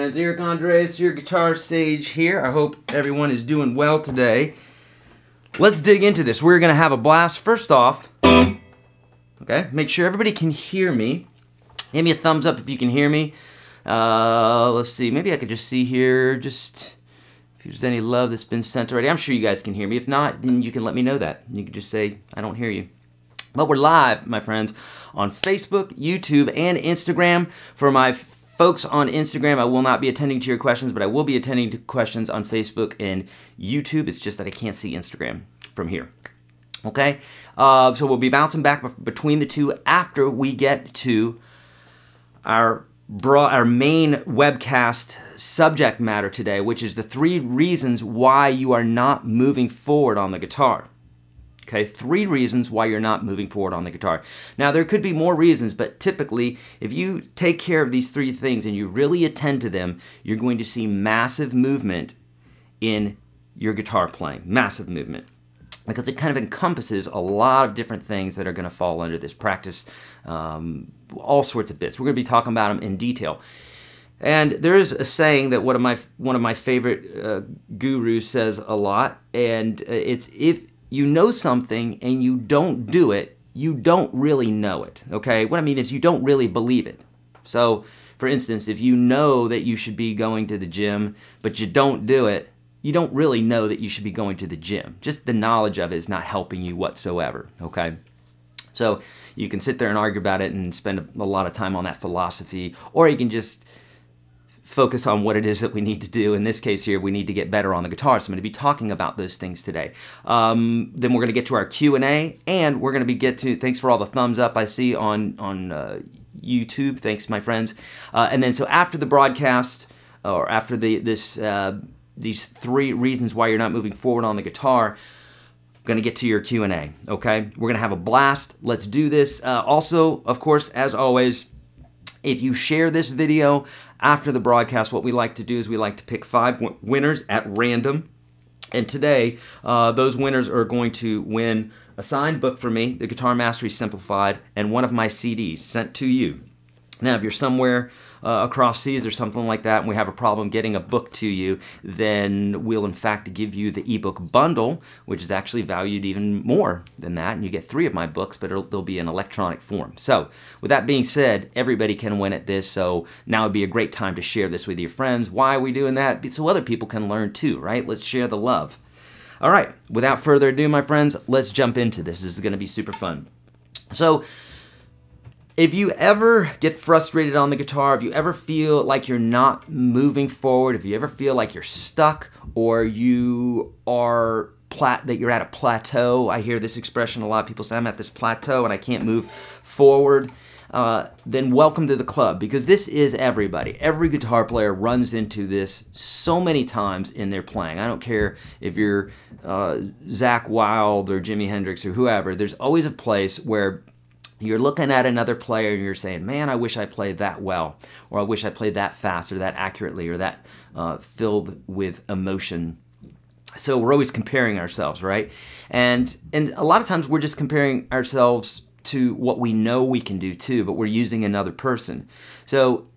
friends. Eric Andres, your guitar sage here. I hope everyone is doing well today. Let's dig into this. We're going to have a blast. First off, okay, make sure everybody can hear me. Give me a thumbs up if you can hear me. Let's see. Maybe I could just see here, just if there's any love that's been sent already. I'm sure you guys can hear me. If not, then you can let me know that. You can just say, I don't hear you. But we're live, my friends, on Facebook, YouTube, and Instagram. For my folks on Instagram, I will not be attending to your questions, but I will be attending to questions on Facebook and YouTube. It's just that I can't see Instagram from here. Okay? So we'll be bouncing back between the two after we get to our main webcast subject matter today, which is the 3 reasons why you are not moving forward on the guitar. Okay, 3 reasons why you're not moving forward on the guitar. Now, there could be more reasons, but typically, if you take care of these 3 things and you really attend to them, you're going to see massive movement in your guitar playing. Massive movement. Because it kind of encompasses a lot of different things that are going to fall under this practice, all sorts of bits. We're going to be talking about them in detail. And there is a saying that one of my favorite gurus says a lot, and it's, if you know something and you don't do it, you don't really know it, okay? What I mean is you don't really believe it. So, for instance, if you know that you should be going to the gym, but you don't do it, you don't really know that you should be going to the gym. Just the knowledge of it is not helping you whatsoever, okay? So you can sit there and argue about it and spend a lot of time on that philosophy, or you can just focus on what it is that we need to do. In this case here, we need to get better on the guitar. So I'm going to be talking about those things today. Then we're going to get to our Q&A, and we're going to thanks for all the thumbs up I see on YouTube. Thanks, my friends. And then so after the broadcast, or after these 3 reasons why you're not moving forward on the guitar, I'm going to get to your Q&A, okay? We're going to have a blast. Let's do this. Also, of course, as always, if you share this video after the broadcast, what we like to do is we like to pick 5 winners at random. And today, those winners are going to win a signed book from me, The Guitar Mastery Simplified, and one of my CDs sent to you. Now, if you're somewhere across seas or something like that and we have a problem getting a book to you, then we'll in fact give you the ebook bundle, which is actually valued even more than that, and you get 3 of my books, but they'll be in electronic form. So, with that being said, everybody can win at this, so now would be a great time to share this with your friends. Why are we doing that? So other people can learn too, right? Let's share the love. All right, without further ado, my friends, let's jump into this. This is going to be super fun. So, if you ever get frustrated on the guitar, if you ever feel like you're not moving forward, if you ever feel like you're stuck, or you are that you're at a plateau, I hear this expression a lot. People say, I'm at this plateau and I can't move forward, then welcome to the club, because this is everybody. Every guitar player runs into this so many times in their playing. I don't care if you're Zakk Wylde or Jimi Hendrix or whoever. There's always a place where you're looking at another player and you're saying, man, I wish I played that well, or I wish I played that fast or that accurately or that filled with emotion. So we're always comparing ourselves, right? And a lot of times we're just comparing ourselves to what we know we can do too, but we're using another person. So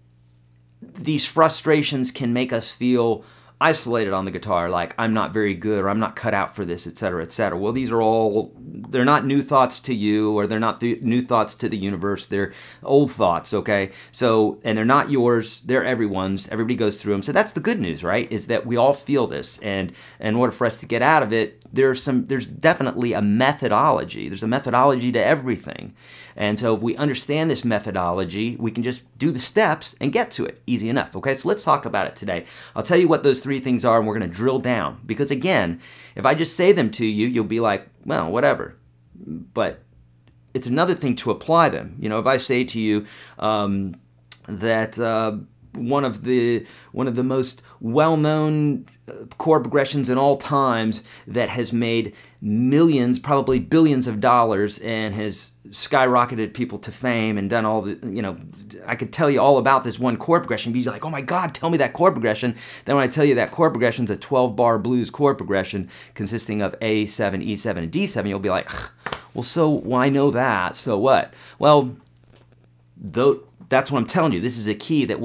these frustrations can make us feel isolated on the guitar, like I'm not very good, or I'm not cut out for this, etc., etc. Well, these are all, they're not new thoughts to you, or they're not new thoughts to the universe. They're old thoughts, okay? So, and they're not yours, they're everyone's. Everybody goes through them. So that's the good news, right? Is that we all feel this, and in order for us to get out of it, there's definitely a methodology. There's a methodology to everything. And so if we understand this methodology, we can just do the steps and get to it. Easy enough, okay? So let's talk about it today. I'll tell you what those 3 things are, and we're going to drill down. Because again, if I just say them to you, you'll be like, well, whatever. But it's another thing to apply them. You know, if I say to you that one of the most well-known chord progressions in all times that has made millions, probably billions of dollars, and has skyrocketed people to fame and done all the, you know, I could tell you all about this one chord progression. You'd be like, oh my God, tell me that chord progression. Then when I tell you that chord progression is a 12-bar blues chord progression consisting of A7, E7, and D7, you'll be like, well, I know that, so what? Well, that's what I'm telling you. This is a key that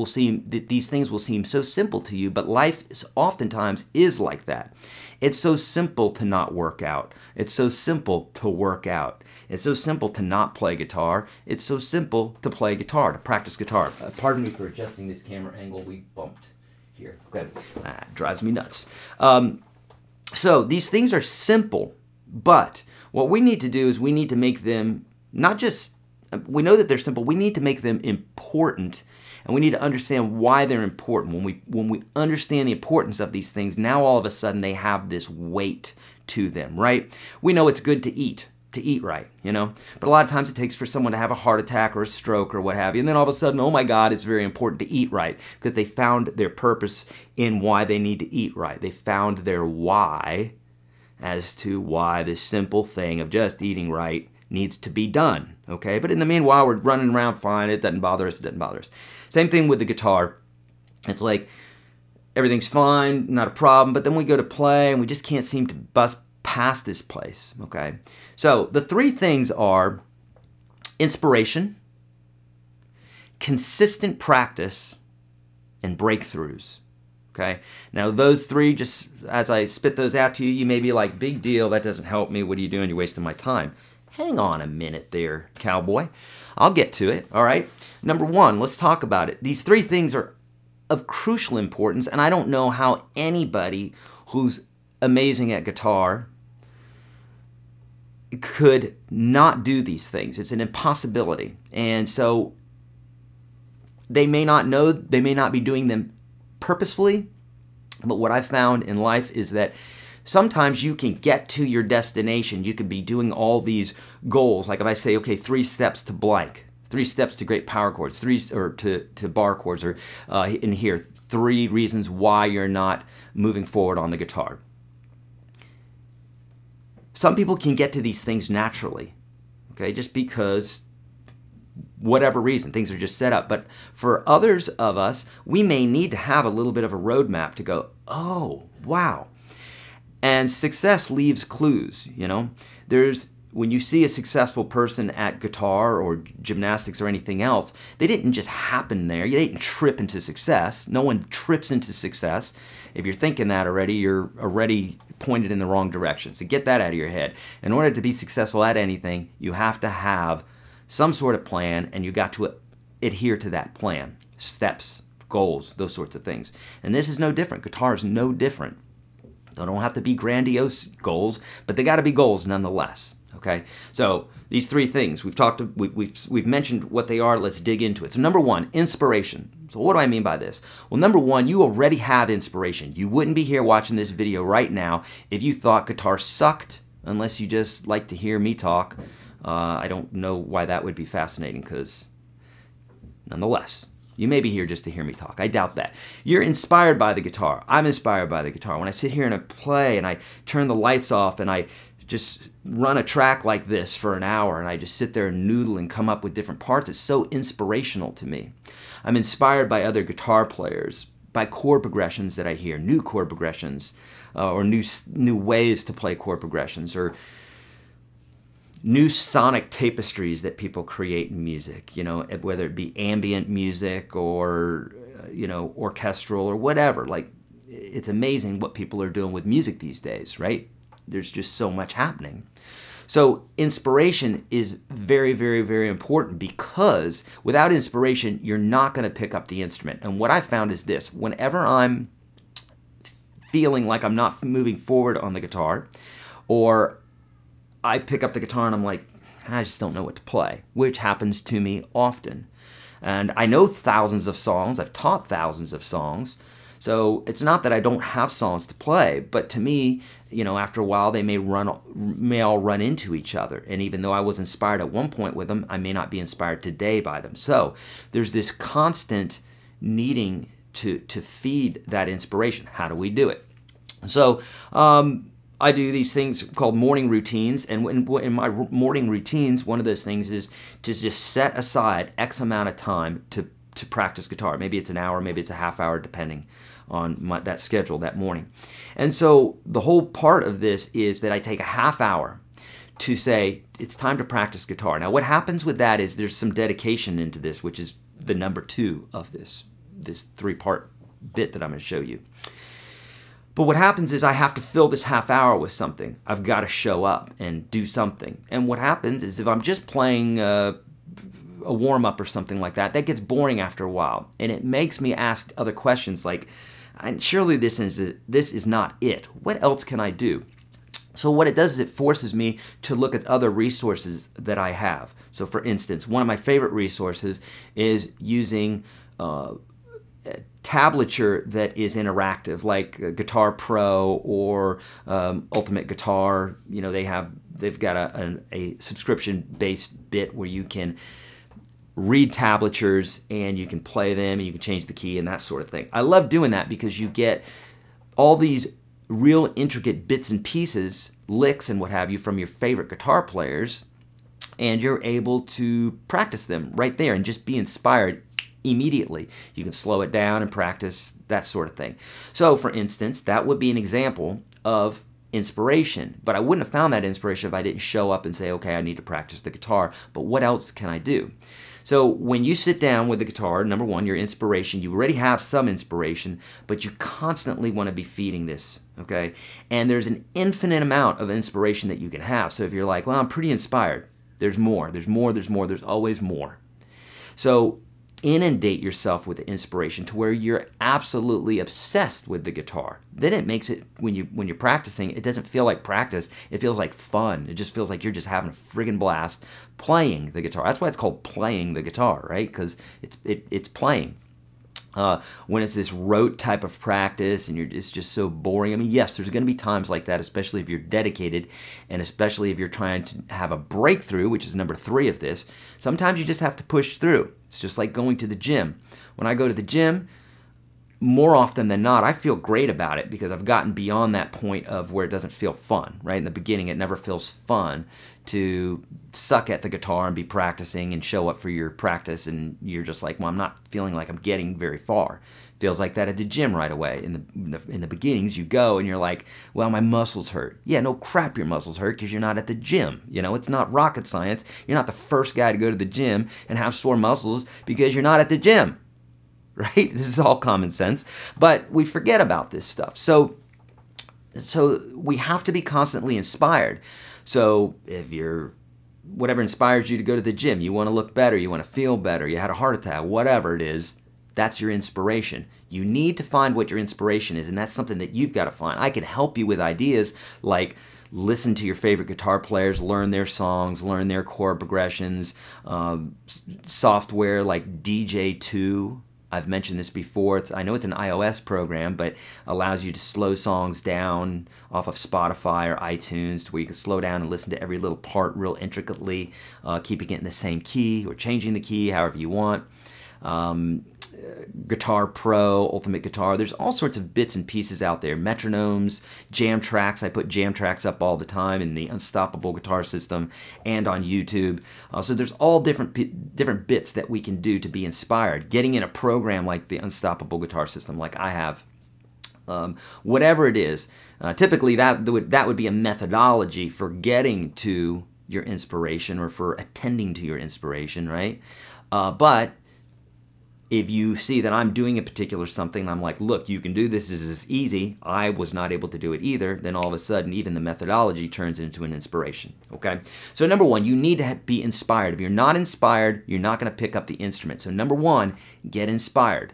these things will seem so simple to you, but life oftentimes is like that. It's so simple to not work out. It's so simple to work out. It's so simple to not play guitar. It's so simple to play guitar, to practice guitar. Pardon me for adjusting this camera angle. We bumped here. Okay, that drives me nuts. So these things are simple, but what we need to do is we need to make them not just, we know that they're simple, we need to make them important, and we need to understand why they're important. When we understand the importance of these things, now all of a sudden they have this weight to them, right? We know it's good to eat right, you know? But a lot of times it takes for someone to have a heart attack or a stroke or what have you, and then all of a sudden, oh my God, it's very important to eat right, because they found their purpose in why they need to eat right. They found their why as to why this simple thing of just eating right needs to be done, okay? But in the meanwhile, we're running around fine. It doesn't bother us. It doesn't bother us. Same thing with the guitar. It's like everything's fine, not a problem, but then we go to play and we just can't seem to bust past this place, okay? So the three things are inspiration, consistent practice, and breakthroughs. Okay. Now those three, just as I spit those out to you, you may be like, big deal, that doesn't help me. What are you doing? You're wasting my time. Hang on a minute there, cowboy. I'll get to it, all right? Number one, let's talk about it. These three things are of crucial importance, and I don't know how anybody who's amazing at guitar could not do these things. It's an impossibility. And so they may not know, they may not be doing them purposefully, but what I found in life is that sometimes you can get to your destination. You could be doing all these goals. Like if I say, okay, 3 steps to blank, 3 steps to great power chords, to bar chords, or in here, 3 reasons why you're not moving forward on the guitar. Some people can get to these things naturally, okay, just because whatever reason, things are just set up. But for others of us, we may need to have a little bit of a roadmap to go, oh, wow. And success leaves clues, you know. When you see a successful person at guitar or gymnastics or anything else, they didn't just happen there. You didn't trip into success. No one trips into success. If you're thinking that already, you're already pointed in the wrong direction. So get that out of your head. In order to be successful at anything, you have to have some sort of plan, and you got to adhere to that plan. Steps, goals, those sorts of things. And this is no different. Guitar is no different. They don't have to be grandiose goals, but they got to be goals nonetheless. Okay, so these 3 things we've mentioned what they are. Let's dig into it. So number 1, inspiration. So what do I mean by this? Well, number 1, you already have inspiration. You wouldn't be here watching this video right now if you thought guitar sucked, unless you just like to hear me talk. I don't know why that would be fascinating, because nonetheless, you may be here just to hear me talk. I doubt that. You're inspired by the guitar. I'm inspired by the guitar. When I sit here and I play and I turn the lights off and I just run a track like this for an hour and I just sit there and noodle and come up with different parts, it's so inspirational to me. I'm inspired by other guitar players, by chord progressions that I hear, new chord progressions, or new ways to play chord progressions, or new sonic tapestries that people create in music, you know, whether it be ambient music or, you know, orchestral or whatever. Like, it's amazing what people are doing with music these days, right? There's just so much happening. So inspiration is very, very, very important, because without inspiration, you're not going to pick up the instrument. And what I found is this: whenever I'm feeling like I'm not moving forward on the guitar, or I pick up the guitar and I'm like, I just don't know what to play, which happens to me often. And I know thousands of songs. I've taught thousands of songs. So it's not that I don't have songs to play, but to me, you know, after a while, they may all run into each other. And even though I was inspired at one point with them, I may not be inspired today by them. So there's this constant needing to feed that inspiration. How do we do it? So, I do these things called morning routines, and in my morning routines, one of those things is to just set aside X amount of time to practice guitar. Maybe it's an hour, maybe it's a half hour, depending on that schedule that morning. And so the whole part of this is that I take a half hour to say, it's time to practice guitar. Now what happens with that is there's some dedication into this, which is the number 2 of this three-part bit that I'm going to show you. But what happens is I have to fill this half hour with something. I've got to show up and do something. And what happens is if I'm just playing a warm-up or something like that, that gets boring after a while. And it makes me ask other questions like, surely this is not it. What else can I do? So what it does is it forces me to look at other resources that I have. So for instance, one of my favorite resources is using tablature that is interactive, like Guitar Pro or Ultimate Guitar. You know, they've got a subscription-based bit where you can read tablatures and you can play them and you can change the key and that sort of thing. I love doing that because you get all these real intricate bits and pieces, licks and what have you from your favorite guitar players, and you're able to practice them right there and just be inspired immediately. You can slow it down and practice, that sort of thing. So for instance, that would be an example of inspiration, but I wouldn't have found that inspiration if I didn't show up and say, okay, I need to practice the guitar, but what else can I do? So when you sit down with the guitar, number one, your inspiration, you already have some inspiration, but you constantly want to be feeding this, okay? And there's an infinite amount of inspiration that you can have. So if you're like, well, I'm pretty inspired, there's more, there's more, there's more, there's always more. So inundate yourself with inspiration to where you're absolutely obsessed with the guitar. Then it makes it, when you're practicing, it doesn't feel like practice. It feels like fun. It just feels like you're just having a friggin' blast playing the guitar. That's why it's called playing the guitar, right? Because it's playing. When it's this rote type of practice and it's just so boring. I mean, yes, there's going to be times like that, especially if you're dedicated and especially if you're trying to have a breakthrough, which is number 3 of this. Sometimes you just have to push through. It's just like going to the gym. When I go to the gym, more often than not, I feel great about it because I've gotten beyond that point of where it doesn't feel fun, right? In the beginning, it never feels fun to suck at the guitar and be practicing and show up for your practice, and you're just like, well, I'm not feeling like I'm getting very far. Feels like that at the gym right away. In the beginnings, you go and you're like, well, my muscles hurt. Yeah, no crap, your muscles hurt because you're not at the gym. You know, it's not rocket science. You're not the first guy to go to the gym and have sore muscles because you're not at the gym. Right? This is all common sense, but we forget about this stuff. So we have to be constantly inspired. So if whatever inspires you to go to the gym, you want to look better, you want to feel better, you had a heart attack, whatever it is, that's your inspiration. You need to find what your inspiration is, and that's something that you've got to find. I can help you with ideas like listen to your favorite guitar players, learn their songs, learn their chord progressions, software like DJ2. I've mentioned this before. I know it's an iOS program, but allows you to slow songs down off of Spotify or iTunes to where you can slow down and listen to every little part real intricately, keeping it in the same key or changing the key however you want. Guitar Pro, Ultimate Guitar. There's all sorts of bits and pieces out there. Metronomes, jam tracks. I put jam tracks up all the time in the Unstoppable Guitar System and on YouTube. So there's all different bits that we can do to be inspired. Getting in a program like the Unstoppable Guitar System, like I have. Whatever it is, typically that would be a methodology for getting to your inspiration or for attending to your inspiration, right? But if you see that I'm doing a particular something and I'm like, look, you can do this, this is easy, I was not able to do it either, then all of a sudden even the methodology turns into an inspiration, okay? So number one, you need to be inspired. If you're not inspired, you're not going to pick up the instrument. So number one, get inspired.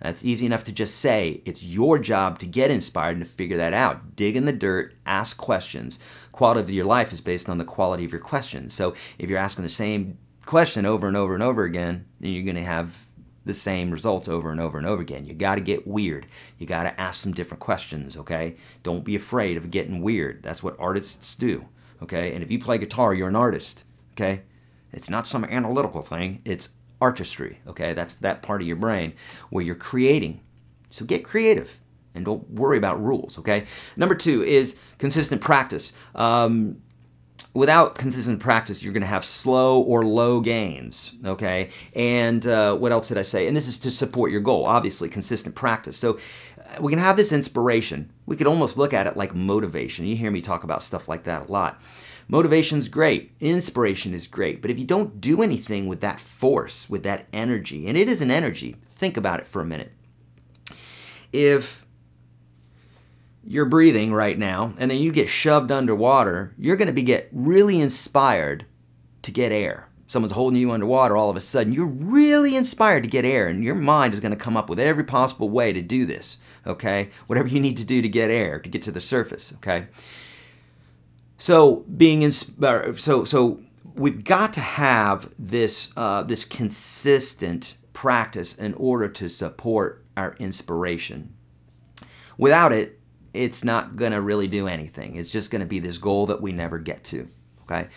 That's easy enough to just say. It's your job to get inspired and to figure that out. Dig in the dirt, ask questions. Quality of your life is based on the quality of your questions. So if you're asking the same question over and over and over again, then you're going to have the same results over and over and over again. You got to get weird. You got to ask some different questions, okay? Don't be afraid of getting weird. That's what artists do, okay? And if you play guitar, you're an artist, okay? It's not some analytical thing. It's artistry, okay? That's that part of your brain where you're creating. So get creative and don't worry about rules, okay? Number two is consistent practice. Without consistent practice, you're going to have slow or low gains, okay? And what else did I say? And this is to support your goal, obviously, consistent practice. So we can have this inspiration. We could almost look at it like motivation. You hear me talk about stuff like that a lot. Motivation's great, inspiration is great, but if you don't do anything with that force, with that energy, and it is an energy, think about it for a minute. If you're breathing right now and then you get shoved underwater, you're going to get really inspired to get air. Someone's holding you underwater, all of a sudden you're really inspired to get air, and your mind is going to come up with every possible way to do this, okay? Whatever you need to do to get air, to get to the surface, okay? So being inspired, so we've got to have this this consistent practice in order to support our inspiration. Without it, it's not going to really do anything. It's just going to be this goal that we never get to, okay?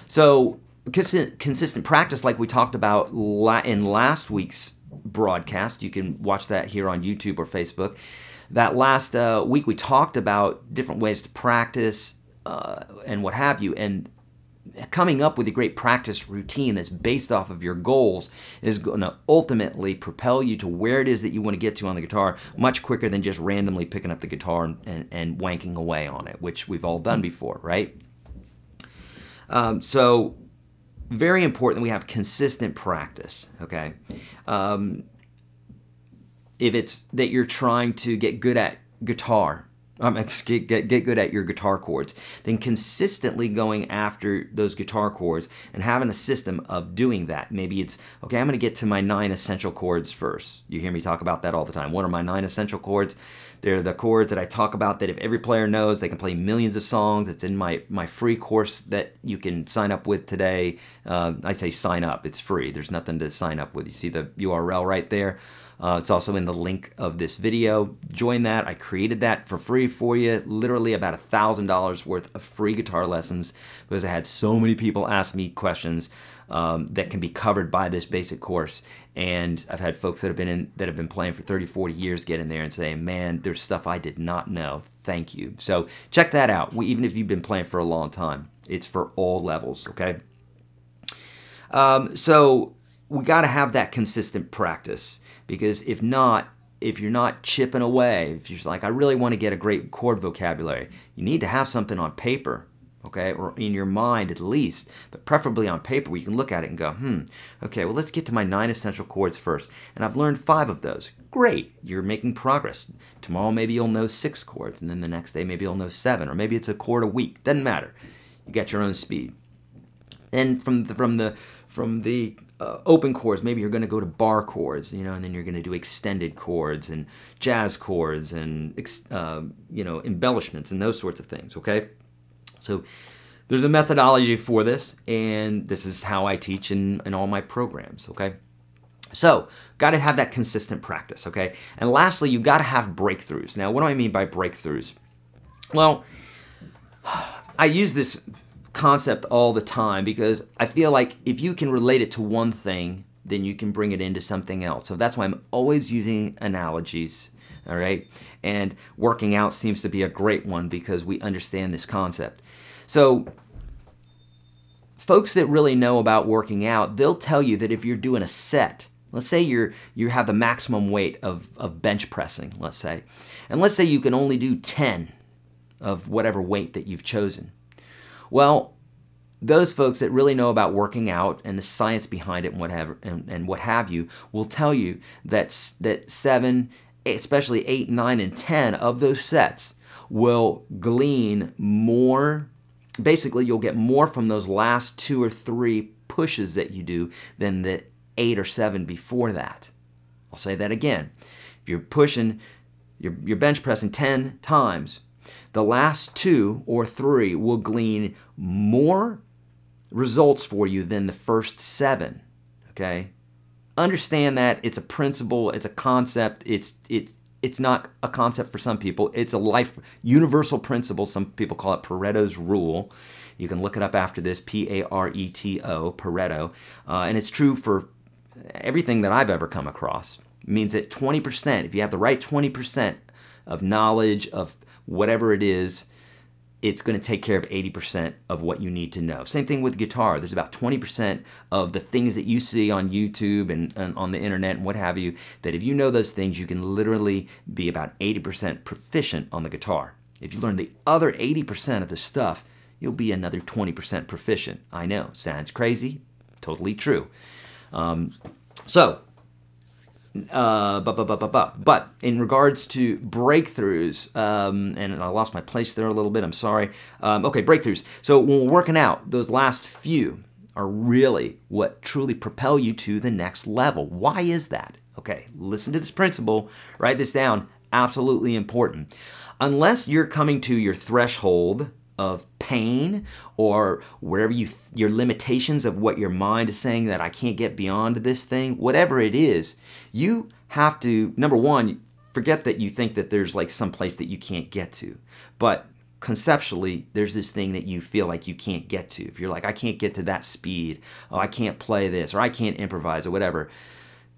So consistent practice, like we talked about in last week's broadcast, you can watch that here on YouTube or Facebook. That last week we talked about different ways to practice and what have you, and coming up with a great practice routine that's based off of your goals is going to ultimately propel you to where it is that you want to get to on the guitar much quicker than just randomly picking up the guitar and wanking away on it, which we've all done before, right? So very important that we have consistent practice, okay? If it's that you're trying to get good at guitar, get good at your guitar chords, then consistently going after those guitar chords and having a system of doing that. Maybe it's, okay, I'm going to get to my 9 essential chords first. You hear me talk about that all the time. What are my 9 essential chords? They're the chords that I talk about that if every player knows, they can play millions of songs. It's in my free course that you can sign up with today. I say sign up. It's free. There's nothing to sign up with. You see the URL right there. It's also in the link of this video. Join that. I created that for free for you. Literally about $1,000 worth of free guitar lessons because I had so many people ask me questions that can be covered by this basic course. And I've had folks that have been playing for 30, 40 years get in there and say, man, there's stuff I did not know. Thank you. So check that out. Even if you've been playing for a long time, it's for all levels, okay? So we got to have that consistent practice, because if you're not chipping away, if you're just like, I really want to get a great chord vocabulary, you need to have something on paper, okay, or in your mind at least, but preferably on paper where you can look at it and go, okay, well, let's get to my 9 essential chords first, and I've learned 5 of those. Great, you're making progress. Tomorrow maybe you'll know 6 chords, and then the next day maybe you'll know 7, or maybe it's a chord a week. Doesn't matter. You got your own speed. And from the open chords, maybe you're going to go to bar chords, you know, and then you're going to do extended chords and jazz chords and you know, embellishments and those sorts of things, okay? So there's a methodology for this, and this is how I teach in all my programs, okay? So got to have that consistent practice, okay? And lastly, you got to have breakthroughs. Now, what do I mean by breakthroughs? Well, I use this concept all the time because I feel like if you can relate it to one thing, then you can bring it into something else. So that's why I'm always using analogies, all right? And working out seems to be a great one because we understand this concept. So folks that really know about working out, they'll tell you that if you're doing a set, let's say you have the maximum weight of bench pressing, let's say, and let's say you can only do 10 of whatever weight that you've chosen. Well, those folks that really know about working out and the science behind it and what have you will tell you that 7, especially 8, 9, and 10 of those sets will glean more. Basically, you'll get more from those last 2 or 3 pushes that you do than the 8 or 7 before that. I'll say that again. If you're pushing, you're bench pressing 10 times, the last 2 or 3 will glean more results for you than the first 7, okay? Understand that it's a principle, it's a concept, it's not a concept for some people, it's a life universal principle. Some people call it Pareto's rule. You can look it up after this, P-A-R-E-T-O, Pareto, and it's true for everything that I've ever come across. It means that 20%, if you have the right 20% of knowledge of whatever it is, it's going to take care of 80% of what you need to know. Same thing with guitar. There's about 20% of the things that you see on YouTube and on the internet and what have you, that if you know those things, you can literally be about 80% proficient on the guitar. If you learn the other 80% of the stuff, you'll be another 20% proficient. I know, sounds crazy, totally true. But in regards to breakthroughs, and I lost my place there a little bit, I'm sorry. Okay, breakthroughs. So when we're working out, those last few are really what truly propel you to the next level. Why is that? Okay, listen to this principle, write this down, absolutely important. Unless you're coming to your threshold of pain or wherever your limitations of what your mind is saying that I can't get beyond this thing, whatever it is, you have to, number one, forget that you think that there's like some place that you can't get to. But conceptually, there's this thing that you feel like you can't get to. If you're like, I can't get to that speed, oh, I can't play this, or I can't improvise, or whatever.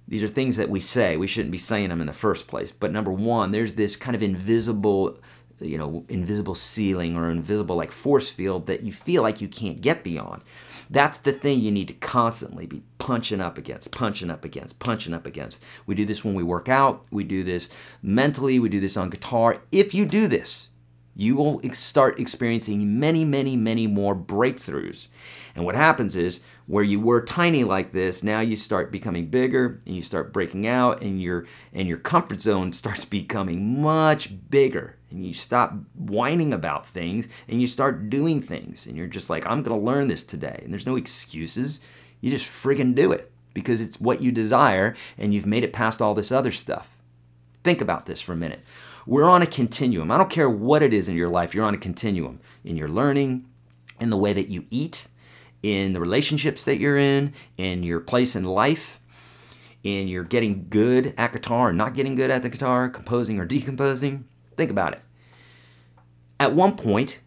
These are things that we say. We shouldn't be saying them in the first place. But number one, there's this kind of invisible, invisible ceiling or invisible like force field that you feel like you can't get beyond. That's the thing you need to constantly be punching up against, punching up against, punching up against. We do this when we work out. We do this mentally. We do this on guitar. If you do this, you will start experiencing many, many, many more breakthroughs. And what happens is, where you were tiny like this, now you start becoming bigger, and you start breaking out, and your comfort zone starts becoming much bigger. And you stop whining about things, and you start doing things. And you're just like, I'm going to learn this today. And there's no excuses. You just friggin' do it, because it's what you desire, and you've made it past all this other stuff. Think about this for a minute. We're on a continuum. I don't care what it is in your life, you're on a continuum. In your learning, in the way that you eat, in the relationships that you're in your place in life, in your getting good at guitar or not getting good at the guitar, composing or decomposing. Think about it. At one point,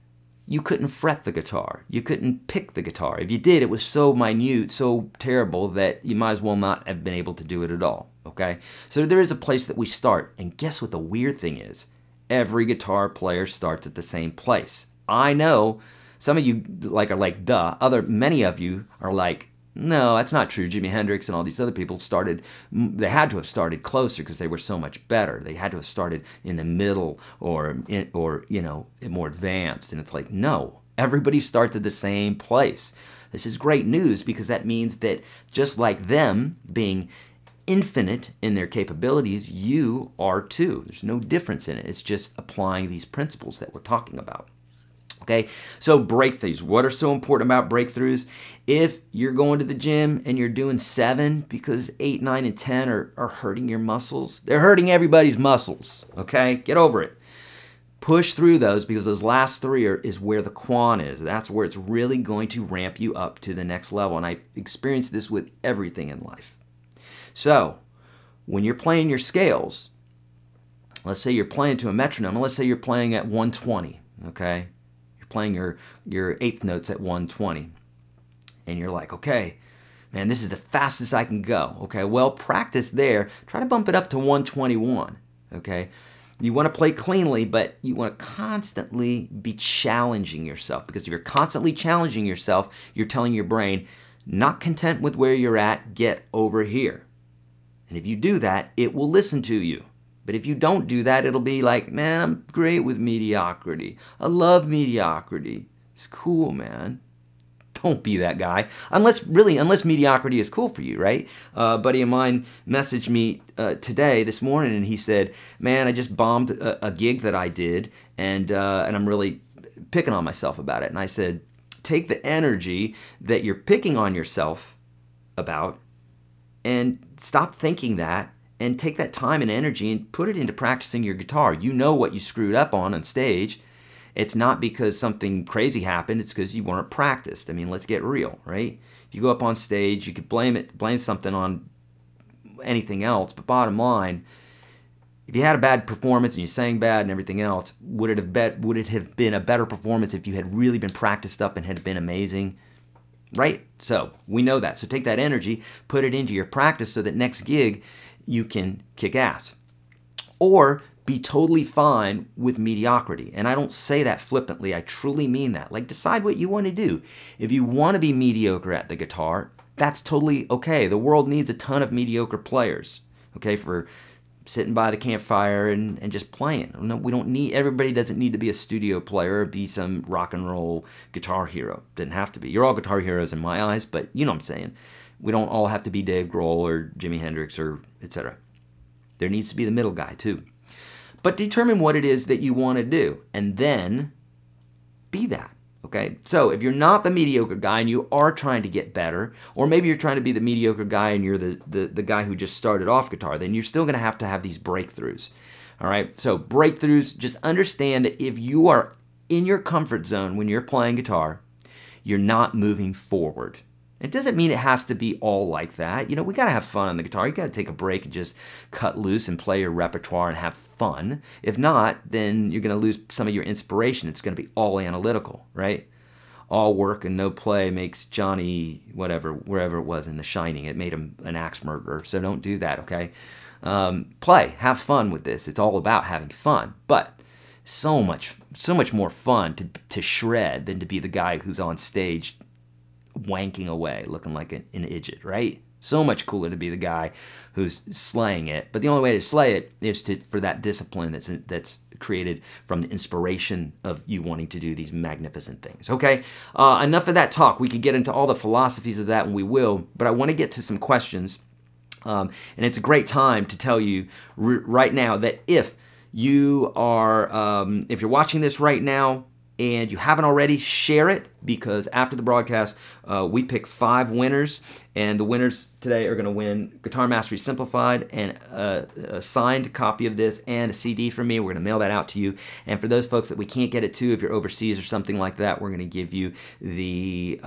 you couldn't fret the guitar. You couldn't pick the guitar. If you did, it was so minute, so terrible that you might as well not have been able to do it at all. Okay? So there is a place that we start. And guess what the weird thing is? Every guitar player starts at the same place. I know some of you are like, duh. Many of you are like, no, that's not true. Jimi Hendrix and all these other people started, they had to have started closer because they were so much better. They had to have started in the middle or more advanced. And it's like, no, everybody starts at the same place. This is great news because that means that just like them being infinite in their capabilities, you are too. There's no difference in it. It's just applying these principles that we're talking about. Okay, so breakthroughs. What are so important about breakthroughs? If you're going to the gym and you're doing 7 because 8, 9, and 10 are hurting your muscles, they're hurting everybody's muscles, okay? Get over it. Push through those because those last 3 is where the quan is. That's where it's really going to ramp you up to the next level. And I've experienced this with everything in life. So when you're playing your scales, let's say you're playing to a metronome, and let's say you're playing at 120, okay? Playing your eighth notes at 120, and you're like, okay, man, this is the fastest I can go. Okay, well, practice there. Try to bump it up to 121. Okay, you want to play cleanly, but you want to constantly be challenging yourself, because if you're constantly challenging yourself, you're telling your brain, not content with where you're at, get over here. And if you do that, it will listen to you. But if you don't do that, it'll be like, man, I'm great with mediocrity. I love mediocrity. It's cool, man. Don't be that guy. Unless mediocrity is cool for you, right? A buddy of mine messaged me this morning, and he said, man, I just bombed a gig that I did, and I'm really picking on myself about it. And I said, take the energy that you're picking on yourself about and stop thinking that, and take that time and energy and put it into practicing your guitar. You know what you screwed up on stage. It's not because something crazy happened, it's because you weren't practiced. I mean, let's get real, right? If you go up on stage, you could blame something on anything else, but bottom line, if you had a bad performance and you sang bad and everything else, would it have been a better performance if you had really been practiced up and had been amazing? Right? So we know that. So take that energy, put it into your practice so that next gig you can kick ass. Or be totally fine with mediocrity. And I don't say that flippantly. I truly mean that. Like, decide what you want to do. If you want to be mediocre at the guitar, that's totally okay. The world needs a ton of mediocre players, okay, for sitting by the campfire and just playing. No, we don't need, everybody doesn't need to be a studio player or be some rock and roll guitar hero. Didn't have to be. You're all guitar heroes in my eyes, but you know what I'm saying. We don't all have to be Dave Grohl or Jimi Hendrix or etc. There needs to be the middle guy too. But determine what it is that you want to do and then be that. Okay, so if you're not the mediocre guy and you are trying to get better, or maybe you're trying to be the mediocre guy and you're the guy who just started off guitar, then you're still going to have these breakthroughs. All right, so breakthroughs, just understand that if you are in your comfort zone when you're playing guitar, you're not moving forward. It doesn't mean it has to be all like that. You know, we got to have fun on the guitar. You got to take a break and just cut loose and play your repertoire and have fun. If not, then you're going to lose some of your inspiration. It's going to be all analytical, right? All work and no play makes Johnny, whatever, wherever it was in The Shining, it made him an axe murderer. So don't do that, okay? Play, have fun with this. It's all about having fun. But so much more fun to shred than to be the guy who's on stage wanking away, looking like an idiot, right? So much cooler to be the guy who's slaying it. But the only way to slay it is for that discipline that's created from the inspiration of you wanting to do these magnificent things. Okay, enough of that talk. We could get into all the philosophies of that, and we will. But I want to get to some questions, and it's a great time to tell you right now that if you are, if you're watching this right now, and you haven't already, share it, because after the broadcast, we pick 5 winners, and the winners today are going to win Guitar Mastery Simplified and a signed copy of this and a CD from me. We're going to mail that out to you. And for those folks that we can't get it to, if you're overseas or something like that, we're going to give you the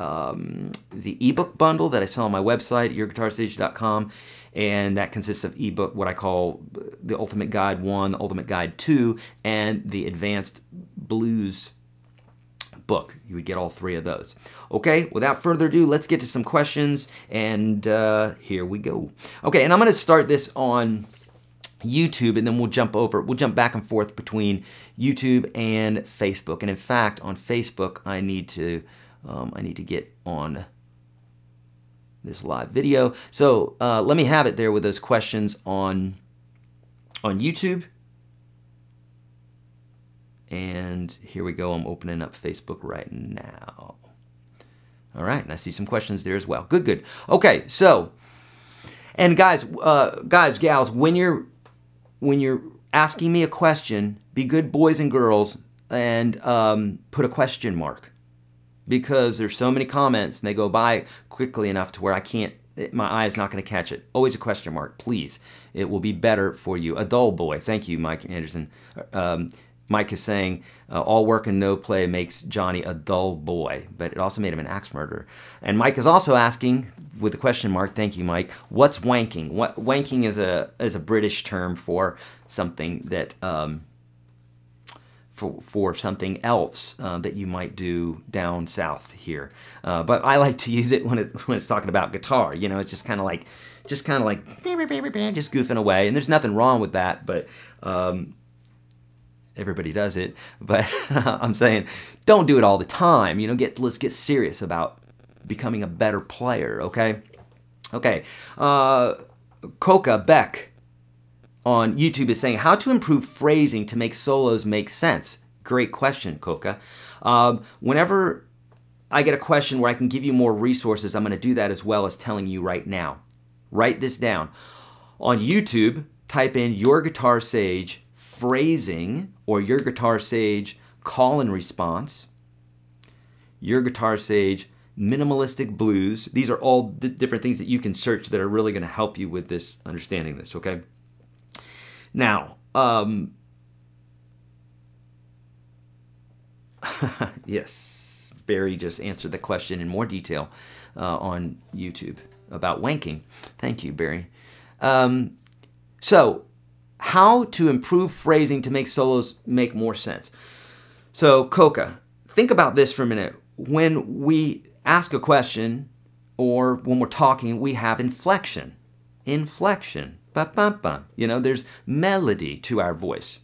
ebook bundle that I sell on my website, YourGuitarSage.com. And that consists of ebook, what I call the Ultimate Guide 1, the Ultimate Guide 2, and the Advanced Blues book. You would get all 3 of those. Okay, without further ado, let's get to some questions, and here we go. Okay, and I'm going to start this on YouTube, and then we'll jump back and forth between YouTube and Facebook. And in fact, on Facebook, I need to get on this live video. So let me have it there with those questions on YouTube. And here we go. I'm opening up Facebook right now. All right, and I see some questions there as well. Good, good. Okay, so, and guys, gals, when you're asking me a question, be good boys and girls and put a question mark, because there's so many comments and they go by quickly enough to where I can't. My eye is not going to catch it. Always a question mark, please. It will be better for you. A dull boy. Thank you, Mike Anderson. Mike is saying, all work and no play makes Johnny a dull boy, but it also made him an axe murderer. And Mike is also asking, with a question mark, thank you, Mike, what's wanking? Wanking is a British term for something that, for something else that you might do down south here. But I like to use it when it's talking about guitar. You know, it's just kind of like just goofing away. And there's nothing wrong with that, but everybody does it, but I'm saying don't do it all the time. You know, let's get serious about becoming a better player, okay? Okay, Coca Beck on YouTube is saying, how to improve phrasing to make solos make sense? Great question, Coca. Whenever I get a question where I can give you more resources, I'm going to do that as well as telling you right now. Write this down. On YouTube, type in YourGuitarSage phrasing or YourGuitarSage call and response, YourGuitarSage minimalistic blues. These are all different things that you can search that are really going to help you with this, understanding this, okay? Now, yes, Barry just answered the question in more detail on YouTube about wanking. Thank you, Barry. So, how to improve phrasing to make solos make more sense. So, Coca, think about this for a minute. When we ask a question or when we're talking, we have inflection. Inflection. Ba-bum-bum. You know, there's melody to our voice.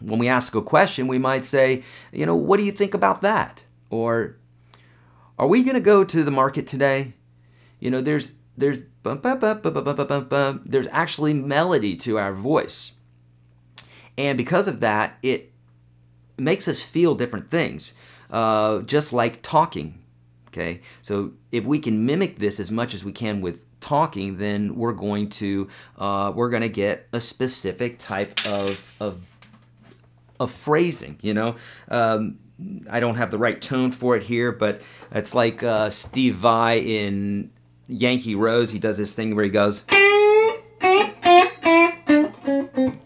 When we ask a question, we might say, you know, what do you think about that? Or, are we going to go to the market today? You know, there's there's there's actually melody to our voice. And because of that, it makes us feel different things, just like talking. Okay, so if we can mimic this as much as we can with talking, then we're going to get a specific type of phrasing. You know, I don't have the right tone for it here, but it's like Steve Vai in Yankee Rose. He does this thing where he goes.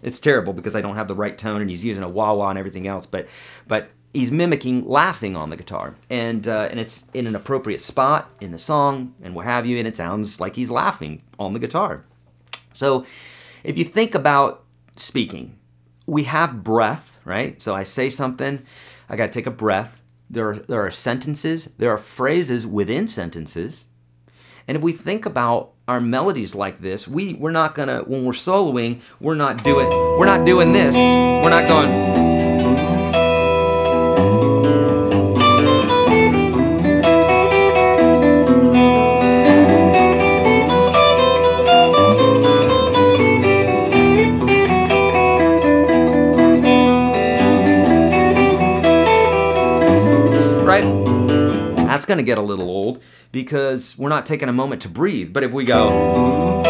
It's terrible because I don't have the right tone, and he's using a wah-wah and everything else, but he's mimicking laughing on the guitar, and it's in an appropriate spot in the song and what have you, and it sounds like he's laughing on the guitar. So if you think about speaking, we have breath, right? So I say something, I got to take a breath. There are sentences, there are phrases within sentences. And if we think about our melodies like this, we're not gonna, when we're soloing, we're not doing this. We're not going. Right? That's going to get a little old because we're not taking a moment to breathe. But if we go,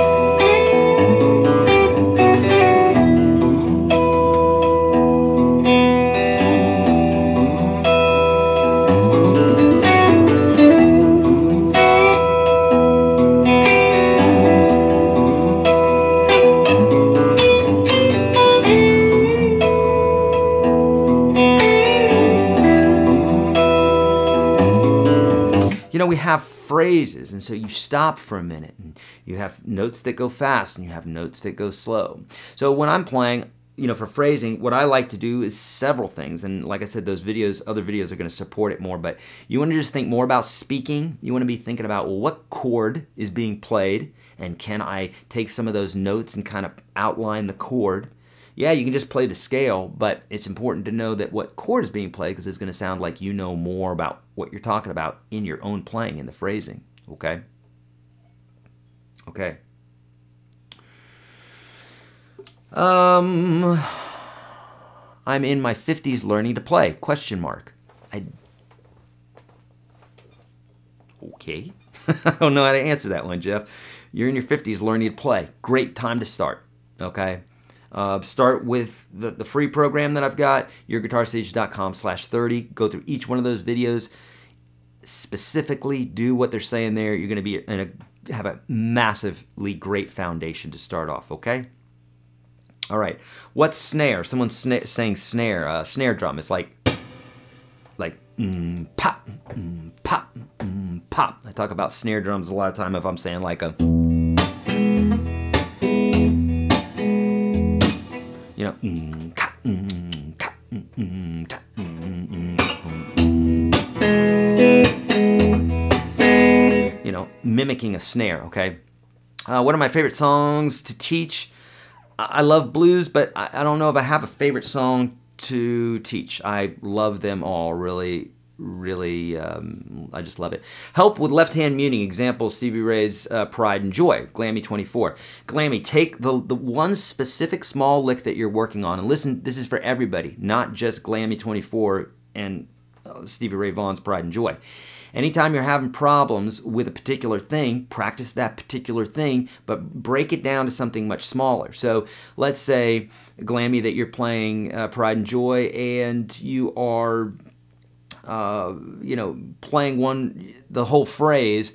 you know, we have phrases, and so you stop for a minute, and you have notes that go fast, and you have notes that go slow. So when I'm playing, you know, for phrasing, what I like to do is several things, and like I said, those videos, other videos are going to support it more, but you want to just think more about speaking. You want to be thinking about, well, what chord is being played, and can I take some of those notes and kind of outline the chord? Yeah, you can just play the scale, but it's important to know that what chord is being played because it's going to sound like you know more about what you're talking about in your own playing, in the phrasing, okay? Okay. I'm in my 50s learning to play, question mark. Okay. I don't know how to answer that one, Jeff. You're in your 50s learning to play. Great time to start, okay? Start with the free program that I've got, YourGuitarSage.com/30. Go through each one of those videos, specifically do what they're saying there. You're going to have a massively great foundation to start off, okay? All right. What's snare? Someone's saying snare. Snare drum is like pop, pop, pop. I talk about snare drums a lot of time if I'm saying like a... You know, you know, mimicking a snare, okay? One of my favorite songs to teach, I love blues, but I don't know if I have a favorite song to teach. I love them all, really, I just love it. Help with left-hand muting. Example, Stevie Ray's Pride and Joy, Glammy 24. Glammy, take the one specific small lick that you're working on, and listen, this is for everybody, not just Glammy 24 and Stevie Ray Vaughan's Pride and Joy. Anytime you're having problems with a particular thing, practice that particular thing, but break it down to something much smaller. So let's say, Glammy, that you're playing Pride and Joy, and you are... you know, playing the whole phrase,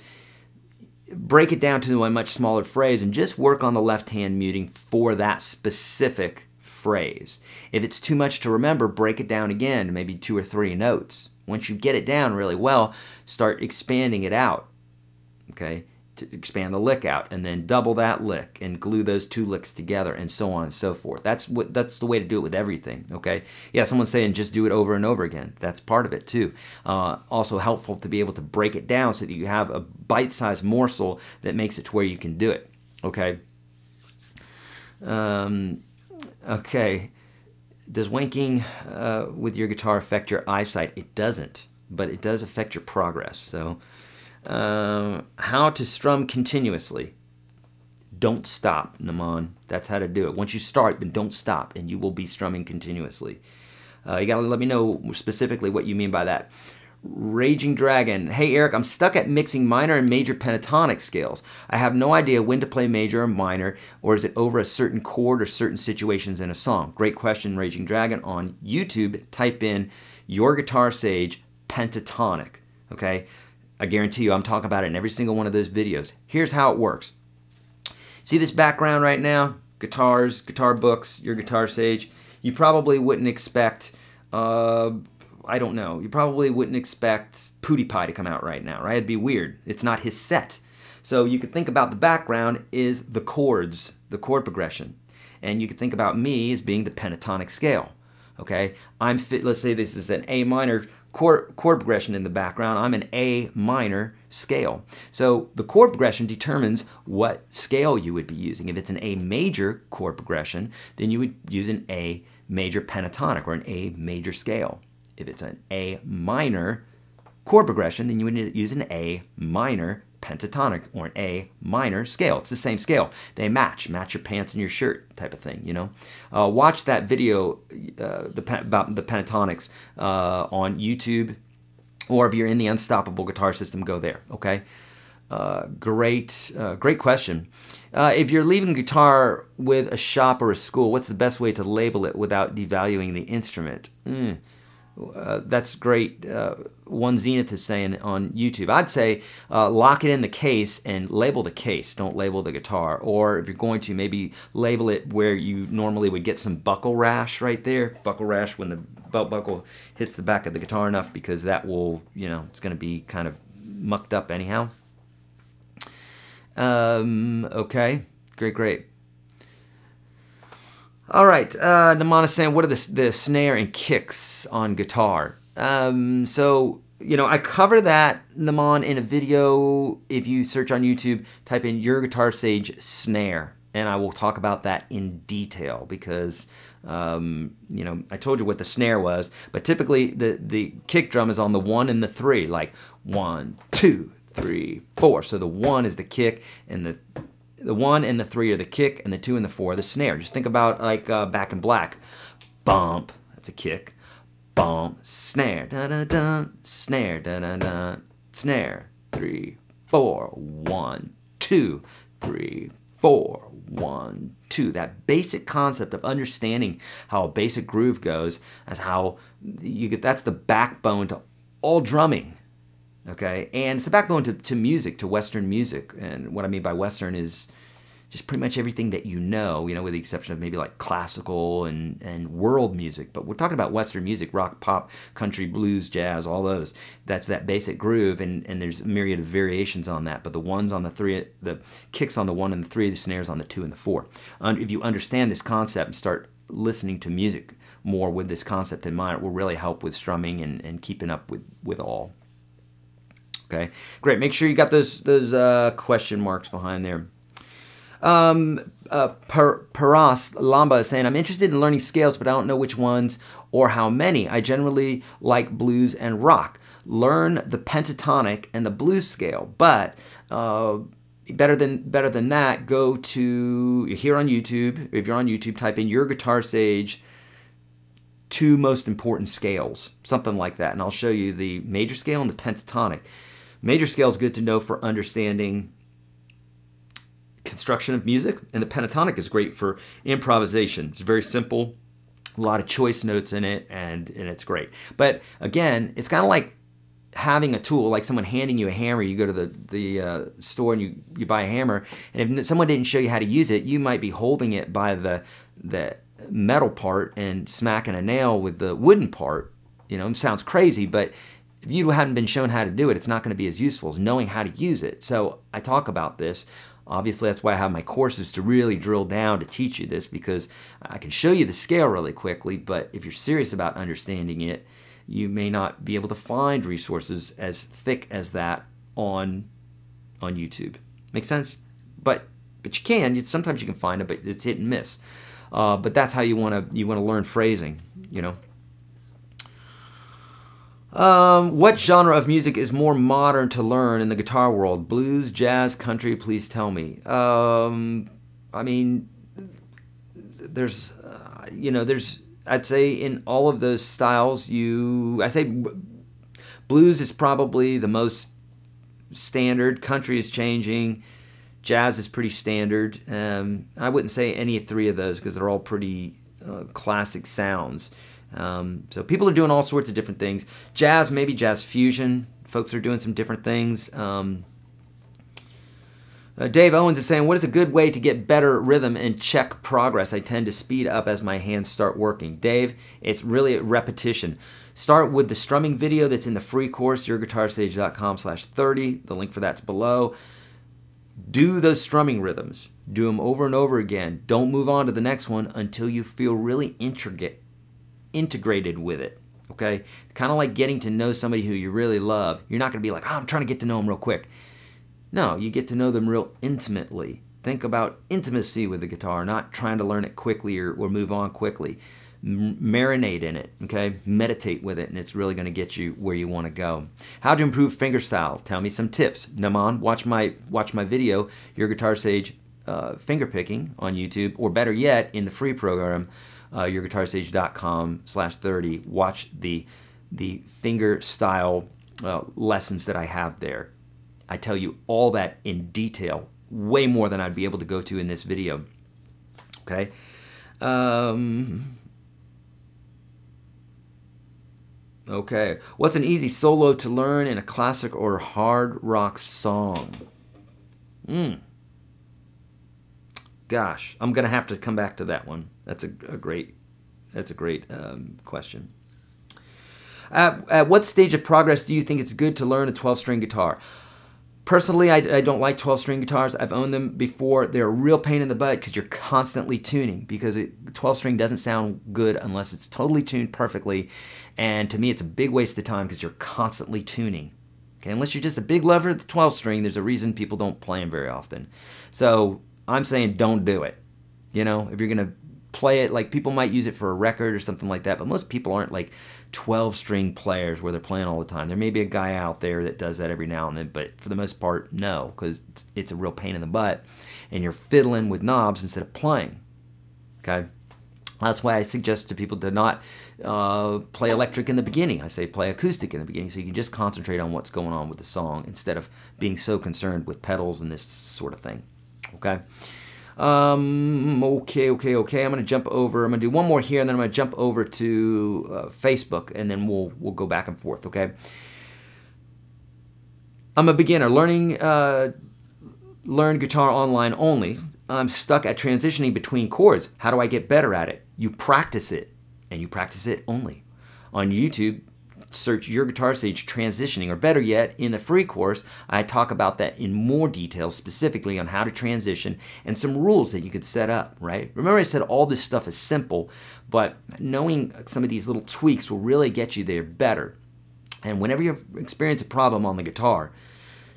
break it down to a much smaller phrase and just work on the left hand muting for that specific phrase. If it's too much to remember, break it down again, maybe 2 or 3 notes. Once you get it down really well, start expanding it out, okay? To expand the lick out, and then double that lick and glue those 2 licks together, and so on and so forth. That's the way to do it with everything, okay? Yeah, someone's saying just do it over and over again. That's part of it too. Also helpful to be able to break it down so that you have a bite-sized morsel that makes it to where you can do it, okay? Okay. Does wanking with your guitar affect your eyesight? It doesn't, but it does affect your progress. So How to strum continuously. Don't stop, Naman. That's how to do it. Once you start, then don't stop, and you will be strumming continuously. You gotta let me know specifically what you mean by that. Raging Dragon. Hey Eric, I'm stuck at mixing minor and major pentatonic scales. I have no idea when to play major or minor, or is it over a certain chord or certain situations in a song? Great question, Raging Dragon. On YouTube, type in YourGuitarSage pentatonic. Okay? I guarantee you I'm talking about it in every single one of those videos. Here's how it works. See this background right now? Guitars, guitar books, YourGuitarSage. You probably wouldn't expect I don't know. You probably wouldn't expect PewDiePie to come out right now, right? It'd be weird. It's not his set. So you could think about the background is the chords, the chord progression. And you could think about me as being the pentatonic scale, okay? Let's say this is an A minor chord progression in the background. I'm an A minor scale. So the chord progression determines what scale you would be using. If it's an A major chord progression, then you would use an A major pentatonic or an A major scale. If it's an A minor chord progression, then you would use an A minor pentatonic or an A minor scale. It's the same scale. They match your pants and your shirt type of thing, you know. Watch that video about the pentatonics on YouTube, or if you're in the Unstoppable Guitar System, go there, okay? Great question. If you're leaving guitar with a shop or a school, what's the best way to label it without devaluing the instrument? That's great. One Zenith is saying on YouTube. I'd say lock it in the case and label the case. Don't label the guitar. Or if you're going to, maybe label it where you normally would get some buckle rash right there. Buckle rash when the belt buckle hits the back of the guitar enough, because that will, you know, it's going to be kind of mucked up anyhow. Okay. Great. All right, Namana saying, what are the snare and kicks on guitar? So, you know, I cover that, Naman, in a video. If you search on YouTube, type in YourGuitarSage snare, and I will talk about that in detail because, you know, I told you what the snare was, but typically the kick drum is on the 1 and the 3, like 1, 2, 3, 4. So the 1 is the kick, and the 1 and the 3 are the kick, and the 2 and the 4 are the snare. Just think about like Back in Black. Bump, that's a kick. Bump, snare, da-da-da, snare, da-da-da, snare. 3, 4, 1, 2, 3, 4, 1, 2. That basic concept of understanding how a basic groove goes, that's how you get. That's the backbone to all drumming. Okay, and it's the backbone to music, to Western music. And what I mean by Western is just pretty much everything that you know, with the exception of maybe like classical and world music. But we're talking about Western music, rock, pop, country, blues, jazz, all those. That's that basic groove, and there's a myriad of variations on that. But the ones on the 3, the kicks on the 1 and the 3, the snares on the 2 and the 4. If you understand this concept and start listening to music more with this concept in mind, it will really help with strumming and keeping up with all. Okay, great. Make sure you got those question marks behind there. Paras Lamba is saying, I'm interested in learning scales, but I don't know which ones or how many. I generally like blues and rock. Learn the pentatonic and the blues scale, but better than that, go to here on YouTube. If you're on YouTube, type in YourGuitarSage 2 most important scales, something like that, and I'll show you the major scale and the pentatonic. Major scale is good to know for understanding construction of music, and the pentatonic is great for improvisation. It's very simple, a lot of choice notes in it, and it's great. But again, it's kind of like having a tool, like someone handing you a hammer. You go to the store and you buy a hammer, and if someone didn't show you how to use it, you might be holding it by the metal part and smacking a nail with the wooden part. It sounds crazy, but if you hadn't been shown how to do it, it's not going to be as useful as knowing how to use it. So I talk about this. Obviously, that's why I have my courses, to really drill down to teach you this, because I can show you the scale really quickly, but if you're serious about understanding it, you may not be able to find resources as thick as that on YouTube. Make sense? But you can. Sometimes you can find it, but it's hit and miss. But that's how you want to learn phrasing. What genre of music is more modern to learn in the guitar world? Blues, jazz, country? Please tell me. I mean, there's, I'd say in all of those styles, I say blues is probably the most standard. Country is changing. Jazz is pretty standard. I wouldn't say any three of those because they're all pretty classic sounds. So people are doing all sorts of different things. Jazz, maybe jazz fusion. Folks are doing some different things. Dave Owens is saying, what is a good way to get better rhythm and check progress? I tend to speed up as my hands start working. Dave, it's really repetition. Start with the strumming video that's in the free course, YourGuitarSage.com/30. The link for that's below. Do those strumming rhythms. Do them over and over again. Don't move on to the next one until you feel really integrated with it. Okay? It's kind of like getting to know somebody who you really love. You're not going to be like, oh, I'm trying to get to know them real quick. No, you get to know them real intimately. Think about intimacy with the guitar, not trying to learn it quickly or move on quickly. Marinate in it, okay? Meditate with it, and it's really going to get you where you want to go. How to improve finger style? Tell me some tips. Naman, watch my video, Your Guitar Sage finger picking on YouTube, or better yet, in the free program, YourGuitarSage.com/30. Watch the finger style lessons that I have there. I tell you all that in detail, way more than I'd be able to go to in this video. Okay. Okay. What's an easy solo to learn in a classic or hard rock song? Gosh, I'm gonna have to come back to that one. That's a great question. At what stage of progress do you think it's good to learn a 12-string guitar? Personally, I don't like 12-string guitars. I've owned them before. They're a real pain in the butt because you're constantly tuning, because 12-string doesn't sound good unless it's totally tuned perfectly. And to me, it's a big waste of time because you're constantly tuning. Okay, unless you're just a big lover of the 12-string, there's a reason people don't play them very often. So I'm saying don't do it. You know, if you're going to play it, like people might use it for a record or something like that, but most people aren't like 12-string players where they're playing all the time. There may be a guy out there that does that every now and then, but for the most part, no, because it's a real pain in the butt, and you're fiddling with knobs instead of playing. Okay, that's why I suggest to people to not play electric in the beginning. I say play acoustic in the beginning, so you can just concentrate on what's going on with the song instead of being so concerned with pedals and this sort of thing. Okay. Okay. I'm gonna jump over. I'm gonna do one more here, and then I'm gonna jump over to Facebook, and then we'll go back and forth. Okay. I'm a beginner learning learn guitar online only. I'm stuck at transitioning between chords. How do I get better at it? You practice it, and you practice it only. On YouTube, search Your Guitar Sage transitioning, or better yet, in the free course, I talk about that in more detail, specifically on how to transition and some rules that you could set up, right? Remember I said all this stuff is simple, but knowing some of these little tweaks will really get you there better. And whenever you experience a problem on the guitar,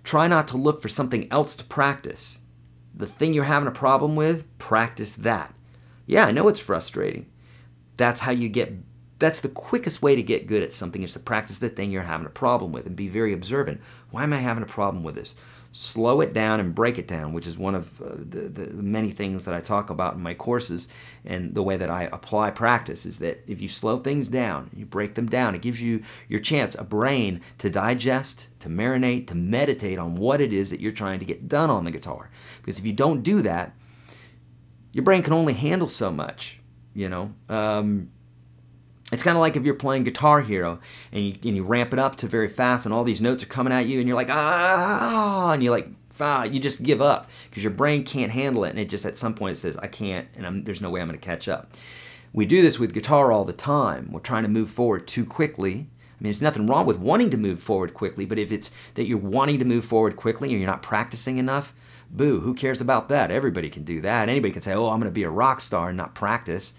try not to look for something else to practice. The thing you're having a problem with, practice that. Yeah, I know it's frustrating. That's how you get That's the quickest way to get good at something, is to practice the thing you're having a problem with and be very observant. Why am I having a problem with this? Slow it down and break it down, which is one of the many things that I talk about in my courses, and the way that I apply practice is that if you slow things down, you break them down, it gives you your chance, a brain, to digest, to marinate, to meditate on what it is that you're trying to get done on the guitar. Because if you don't do that, your brain can only handle so much, you know. It's kind of like if you're playing Guitar Hero and you ramp it up to very fast and all these notes are coming at you and you're like, ah, and you're like, you just give up because your brain can't handle it, and it just at some point it says, I can't, and there's no way I'm going to catch up. We do this with guitar all the time. We're trying to move forward too quickly. I mean, there's nothing wrong with wanting to move forward quickly, but if it's that you're wanting to move forward quickly and you're not practicing enough, boo, who cares about that? Everybody can do that. Anybody can say, oh, I'm going to be a rock star and not practice.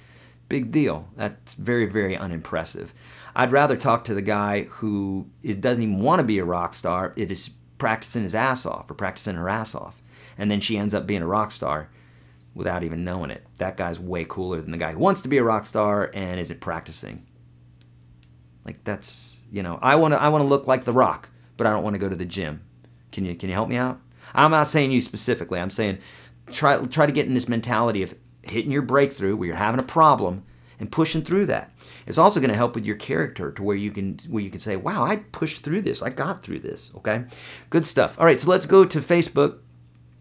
Big deal. That's very, very unimpressive. I'd rather talk to the guy who doesn't even want to be a rock star. It is practicing his ass off, or practicing her ass off. And then she ends up being a rock star without even knowing it. That guy's way cooler than the guy who wants to be a rock star and isn't practicing. Like that's, you know, I want to look like The Rock, but I don't want to go to the gym. Can you help me out? I'm not saying you specifically. I'm saying try to get in this mentality of hitting your breakthrough where you're having a problem and pushing through that. It's also going to help with your character to where you can say, wow, I pushed through this. I got through this. Okay, good stuff. All right, so let's go to Facebook.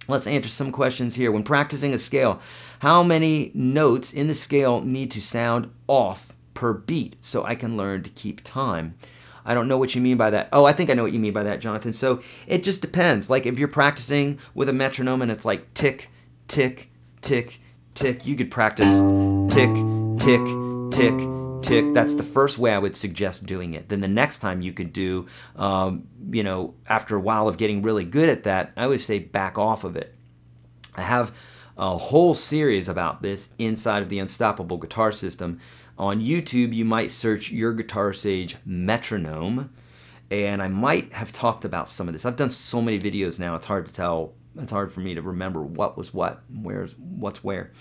Let's answer some questions here. When practicing a scale, how many notes in the scale need to sound off per beat so I can learn to keep time? I don't know what you mean by that. Oh, I think I know what you mean by that, Jonathan. So it just depends. Like if you're practicing with a metronome and it's like tick, tick, tick, tick, you could practice tick, tick, tick, tick. That's the first way I would suggest doing it. Then the next time you could do, you know, after a while of getting really good at that, I would say back off of it. I have a whole series about this inside of the Unstoppable Guitar System. On YouTube, you might search YourGuitarSage metronome, and I might have talked about some of this. I've done so many videos now, it's hard to tell. It's hard for me to remember what was what, what's where.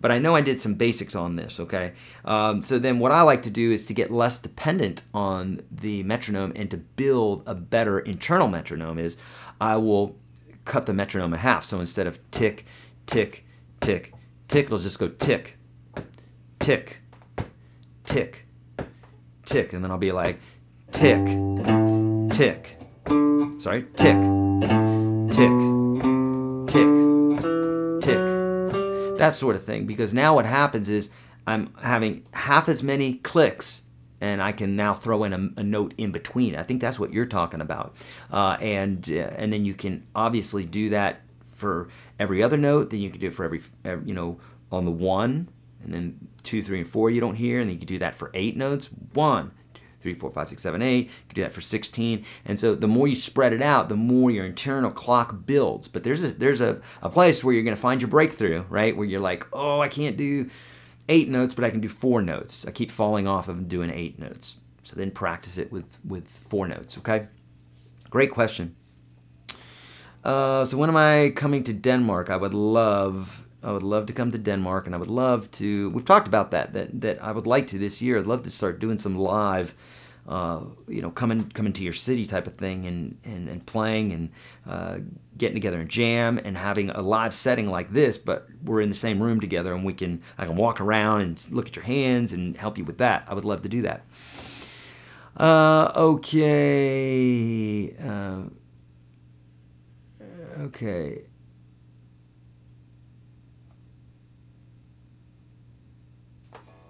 But I know I did some basics on this, okay? So then what I like to do is to get less dependent on the metronome and to build a better internal metronome is I will cut the metronome in half. So instead of tick, tick, tick, tick, it'll just go tick, tick, tick, tick, and then I'll be like tick, tick, sorry, tick, tick, tick, tick, that sort of thing. Because now what happens is I'm having half as many clicks and I can now throw in a note in between. I think that's what you're talking about. And then you can obviously do that for every other note. Then you can do it for every you know, on the 1, and then 2, 3, and 4 you don't hear, and then you can do that for 8 notes. 1, 2, 3, 4, 5, 6, 7, 8. You can do that for 16. And so the more you spread it out, the more your internal clock builds. But there's a place where you're going to find your breakthrough, right? Where you're like, oh, I can't do 8 notes, but I can do 4 notes. I keep falling off of doing 8 notes. So then practice it with 4 notes, okay? Great question. So when am I coming to Denmark? I would love to come to Denmark, and I would love to, we've talked about that I would like to this year. I'd love to start doing some live, you know, coming to your city type of thing and playing and getting together and jam and having a live setting like this, but we're in the same room together and I can walk around and look at your hands and help you with that. I would love to do that. Okay. Okay.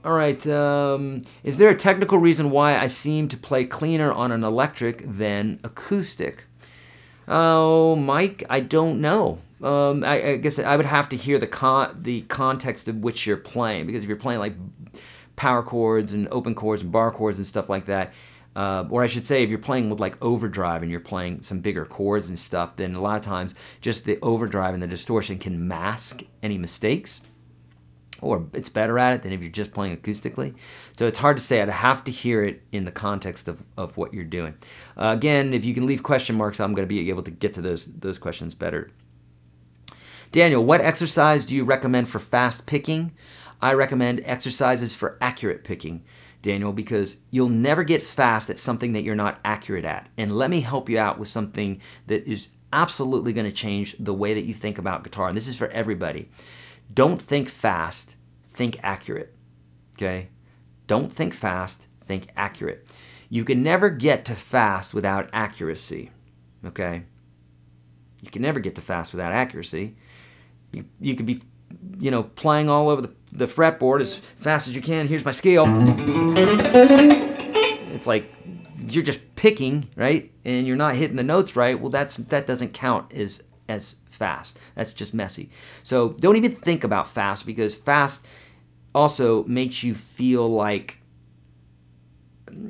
All right, is there a technical reason why I seem to play cleaner on an electric than acoustic? Oh, Mike, I don't know. I guess I would have to hear the context of which you're playing, because if you're playing like power chords and open chords and bar chords and stuff like that, or I should say if you're playing with like overdrive and you're playing some bigger chords and stuff, then a lot of times just the overdrive and the distortion can mask any mistakes, or it's better at it than if you're just playing acoustically. So it's hard to say. I'd have to hear it in the context of what you're doing. Again, if you can leave question marks, I'm going to be able to get to those questions better. Daniel, what exercise do you recommend for fast picking? I recommend exercises for accurate picking, Daniel, because you'll never get fast at something that you're not accurate at. And let me help you out with something that is absolutely going to change the way that you think about guitar. And this is for everybody. Don't think fast, think accurate, okay? Don't think fast, think accurate. You can never get to fast without accuracy, okay? You can never get to fast without accuracy. You could be, you know, playing all over the fretboard as fast as you can. Here's my scale. It's like you're just picking, right? And you're not hitting the notes right. Well, that doesn't count as fast. That's just messy. So don't even think about fast, because fast also makes you feel like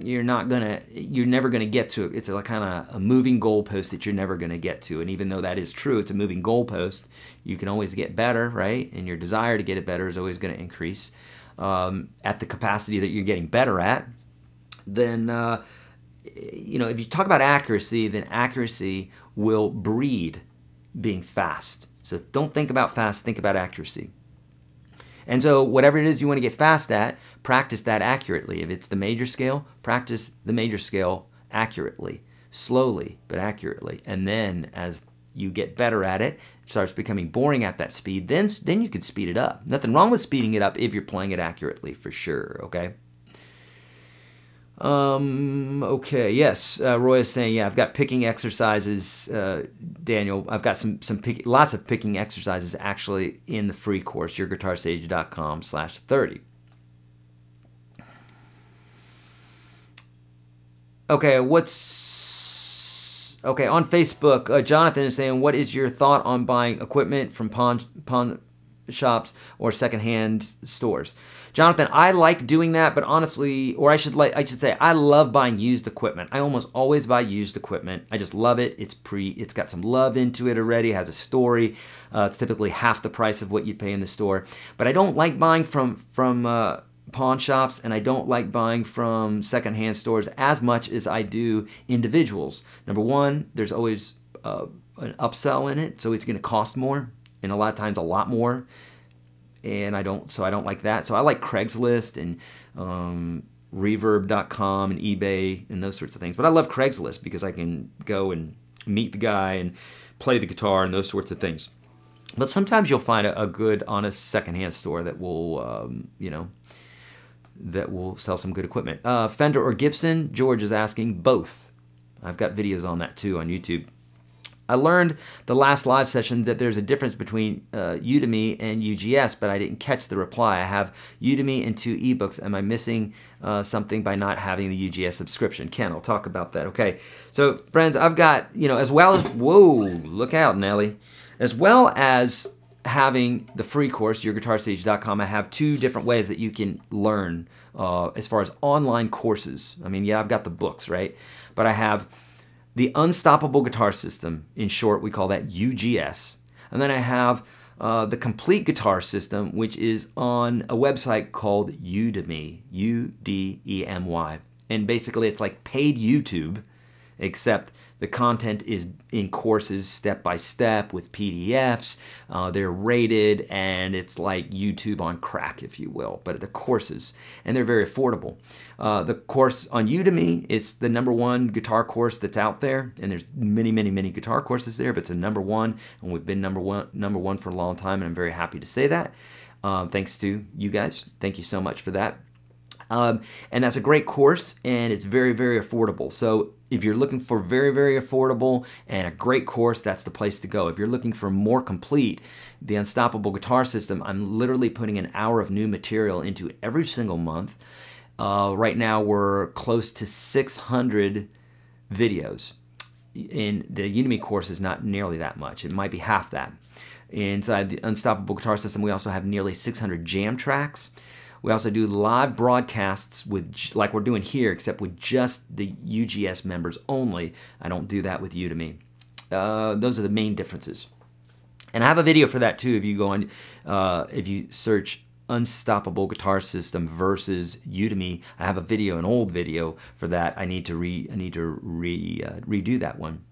you're never gonna get to it. It's a kind of a moving goalpost that you're never gonna get to. And even though that is true, it's a moving goalpost, you can always get better, right? And your desire to get it better is always gonna increase at the capacity that you're getting better at. Then you know, if you talk about accuracy, then accuracy will breed being fast. So don't think about fast, think about accuracy. And so whatever it is you want to get fast at, practice that accurately. If it's the major scale, practice the major scale accurately, slowly but accurately. And then as you get better at it, it starts becoming boring at that speed, then you could speed it up. Nothing wrong with speeding it up if you're playing it accurately, for sure, okay? Okay, yes, Roy is saying, yeah, I've got picking exercises, Daniel. I've got lots of picking exercises actually in the free course, YourGuitarSage.com/30. Okay, okay, on Facebook, Jonathan is saying, what is your thought on buying equipment from pawn shops or secondhand stores? Jonathan, I like doing that, but honestly, or I should say, I love buying used equipment. I almost always buy used equipment. I just love it. It's got some love into it already. It has a story. It's typically half the price of what you'd pay in the store. But I don't like buying from pawn shops, and I don't like buying from secondhand stores as much as I do individuals. Number one, there's always an upsell in it, so it's going to cost more, and a lot of times a lot more. And I don't like that. So I like Craigslist and Reverb.com and eBay and those sorts of things. But I love Craigslist because I can go and meet the guy and play the guitar and those sorts of things. But sometimes you'll find a good, honest secondhand store that will, that will sell some good equipment. Fender or Gibson? George is asking. Both. I've got videos on that too on YouTube. I learned the last live session that there's a difference between Udemy and UGS, but I didn't catch the reply. I have Udemy and 2 ebooks. Am I missing something by not having the UGS subscription? Ken, I'll talk about that. Okay, so friends, I've got, as well as, whoa, look out, Nelly. As well as having the free course, YourGuitarSage.com, I have 2 different ways that you can learn as far as online courses. I mean, yeah, I've got the books, right? But I have the Unstoppable Guitar System, in short, we call that UGS. And then I have the Complete Guitar System, which is on a website called Udemy, U-D-E-M-Y. And basically it's like paid YouTube, except the content is in courses step by step with PDFs. They're rated, and it's like YouTube on crack, if you will, but the courses, and they're very affordable. The course on Udemy is the #1 guitar course that's out there, and there's many, many, many guitar courses there, but it's a #1, and we've been number one for a long time, and I'm very happy to say that. Thanks to you guys. Thank you so much for that. And that's a great course, and it's very, very affordable. So if you're looking for very, very affordable and a great course, that's the place to go. If you're looking for more complete, the Unstoppable Guitar System, I'm literally putting an hour of new material into every single month. Right now, we're close to 600 videos. And the Udemy course is not nearly that much. It might be half that. Inside the Unstoppable Guitar System, we also have nearly 600 jam tracks. We also do live broadcasts with, like we're doing here, except with just the UGS members only. I don't do that with Udemy. Those are the main differences. And I have a video for that too. If you go on, if you search Unstoppable Guitar System versus Udemy, I have a video, an old video for that. I need to redo that one.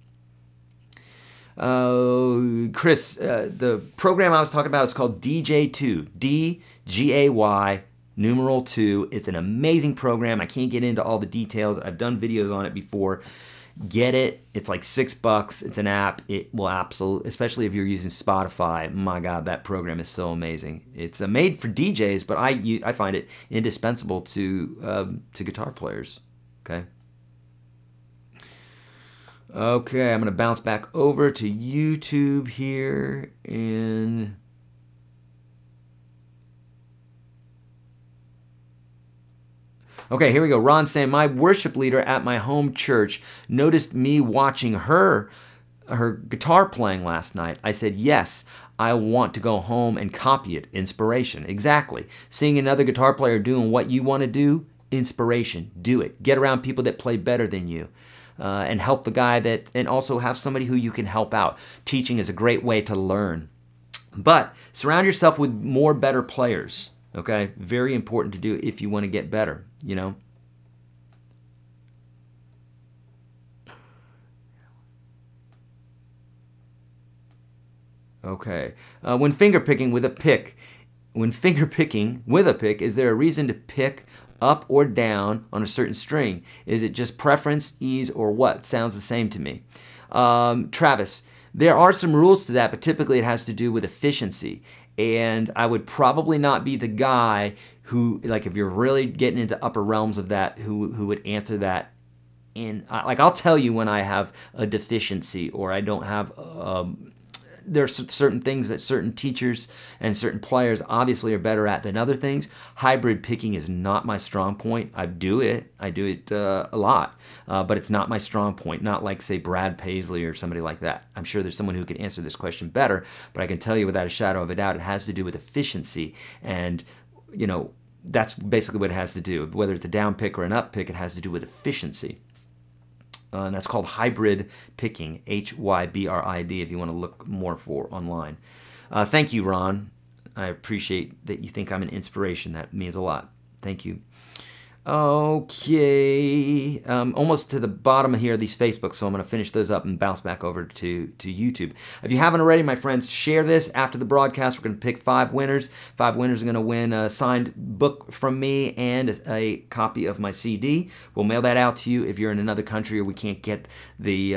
Chris, the program I was talking about is called DJ2, D-G-A-Y, numeral 2. It's an amazing program. I can't get into all the details. I've done videos on it before. Get it. It's like $6. It's an app. It will absolutely, especially if you're using Spotify. My God, that program is so amazing. It's made for DJs, but I find it indispensable to guitar players. Okay. Okay, I'm going to bounce back over to YouTube here in... Okay, here we go. Ron saying, my worship leader at my home church noticed me watching her guitar playing last night. I said, yes, I want to go home and copy it. Inspiration. Exactly. Seeing another guitar player doing what you want to do, inspiration. Do it. Get around people that play better than you. And help the guy and also have somebody who you can help out. Teaching is a great way to learn. But surround yourself with more better players. Okay, very important to do if you want to get better, you know. Okay, when finger picking with a pick, when finger picking with a pick, is there a reason to pick up or down on a certain string? Is it just preference, ease, or what? Sounds the same to me. Travis, there are some rules to that, but typically it has to do with efficiency. And I would probably not be the guy who, like, if you're really getting into upper realms of that, who would answer that. In like, I'll tell you when I have a deficiency or I don't have. There's certain things that certain teachers and certain players obviously are better at than other things. Hybrid picking is not my strong point. I do it a lot, but it's not my strong point. Not like, say, Brad Paisley or somebody like that. I'm sure there's someone who can answer this question better, but I can tell you without a shadow of a doubt, it has to do with efficiency. And, you know, that's basically what it has to do. Whether it's a down pick or an up pick, it has to do with efficiency. And that's called hybrid picking, Hybrid, if you want to look more for online. Thank you, Ron. I appreciate that you think I'm an inspiration. That means a lot. Thank you. Okay, almost to the bottom here of these Facebooks, so I'm going to finish those up and bounce back over to YouTube. If you haven't already, my friends, share this after the broadcast. We're going to pick 5 winners. 5 winners are going to win a signed book from me and a copy of my CD. We'll mail that out to you if you're in another country or we can't get we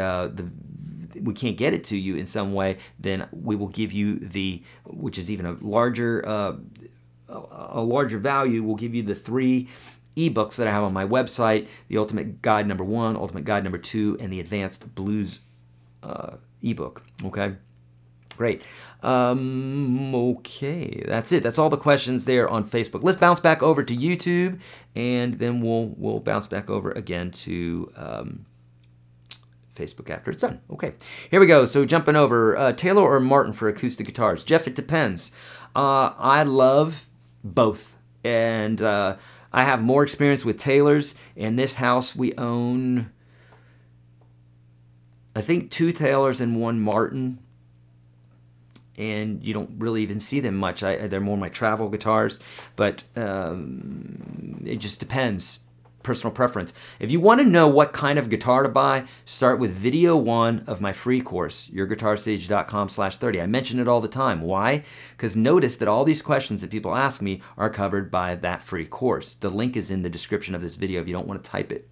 can't get it to you in some way. Then we will give you which is even a larger value. We'll give you the 3 ebooks that I have on my website: the Ultimate Guide number 1, Ultimate Guide number 2, and the Advanced Blues ebook. Okay, great. Okay, that's it. That's all the questions there on Facebook. Let's bounce back over to YouTube, and then we'll bounce back over again to Facebook after it's done. Okay, here we go. So jumping over, Taylor or Martin for acoustic guitars? Jeff, it depends. I love both, and I have more experience with Taylors. In this house, we own, I think, 2 Taylors and 1 Martin. And you don't really even see them much. They're more my travel guitars. But it just depends. Personal preference. If you want to know what kind of guitar to buy, start with video 1 of my free course, YourGuitarSage.com/30. I mention it all the time. Why? Because notice that all these questions that people ask me are covered by that free course. The link is in the description of this video if you don't want to type it.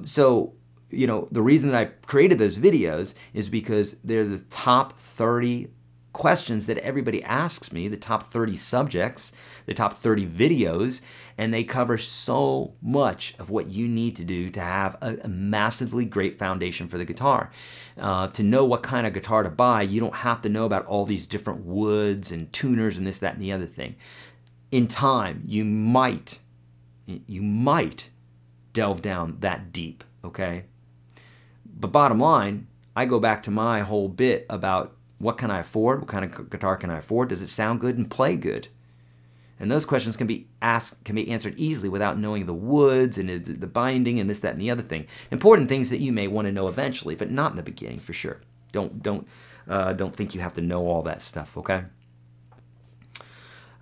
So, you know, the reason that I created those videos is because they're the top 30 questions that everybody asks me, the top 30 subjects, the top 30 videos, and they cover so much of what you need to do to have a massively great foundation for the guitar. To know what kind of guitar to buy, you don't have to know about all these different woods and tuners and this, that, and the other thing. In time, you might delve down that deep, okay? But bottom line, I go back to my whole bit about what can I afford? What kind of guitar can I afford? Does it sound good and play good? And those questions can be answered easily without knowing the woods and the binding and this, that, and the other thing. Important things that you may want to know eventually, but not in the beginning for sure. Don't think you have to know all that stuff, okay?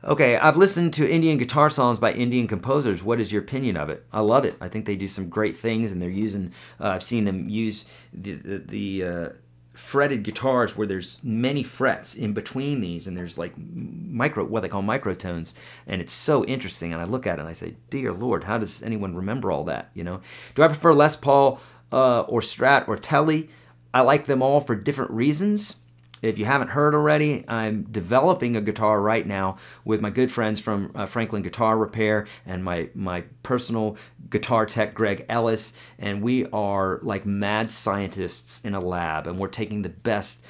Okay, I've listened to Indian guitar songs by Indian composers. What is your opinion of it? I love it. I think they do some great things, and they're using. I've seen them use the fretted guitars where there's many frets in between these, and there's like what they call microtones, and it's so interesting. And I look at it and I say, dear Lord, how does anyone remember all that? You know, do I prefer Les Paul or Strat or Tele? I like them all for different reasons. If you haven't heard already, I'm developing a guitar right now with my good friends from Franklin Guitar Repair and my personal guitar tech, Greg Ellis, and we are like mad scientists in a lab, and we're taking the best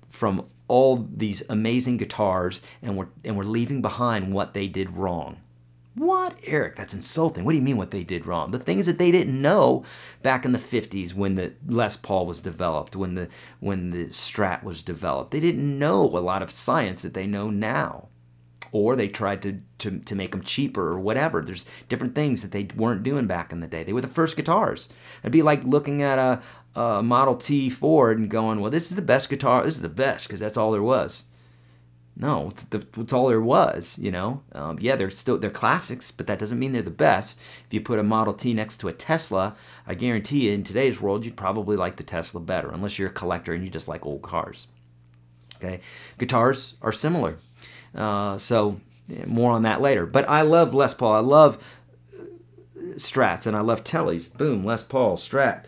from all these amazing guitars, and we're leaving behind what they did wrong. What? Eric, that's insulting. What do you mean what they did wrong? The things that they didn't know back in the 50s when the Les Paul was developed, when the Strat was developed. They didn't know a lot of science that they know now. Or they tried to make them cheaper or whatever. There's different things that they weren't doing back in the day. They were the first guitars. It'd be like looking at a Model T Ford and going, well, this is the best guitar. This is the best because that's all there was. No, it's all there was, you know. Yeah, they're classics, but that doesn't mean they're the best. If you put a Model T next to a Tesla, I guarantee you in today's world, you'd probably like the Tesla better, unless you're a collector and you just like old cars. Okay, guitars are similar. So more on that later. But I love Les Paul. I love Strats, and I love Tellys. Boom, Les Paul, Strat,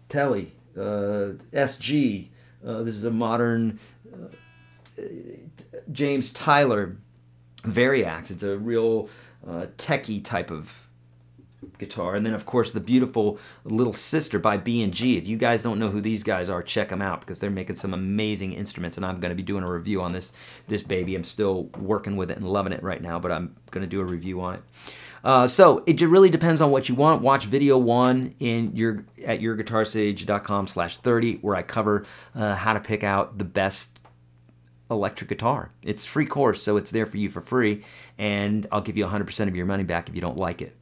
Telly, SG. This is a modern James Tyler Variax. It's a real techie type of guitar. And then, of course, the beautiful Little Sister by B&G. If you guys don't know who these guys are, check them out, because they're making some amazing instruments, and I'm going to be doing a review on this baby. I'm still working with it and loving it right now, but I'm going to do a review on it. So it really depends on what you want. Watch video 1 at YourGuitarSage.com/30, where I cover how to pick out the best electric guitar. It's a free course, so it's there for you for free, and I'll give you 100% of your money back if you don't like it.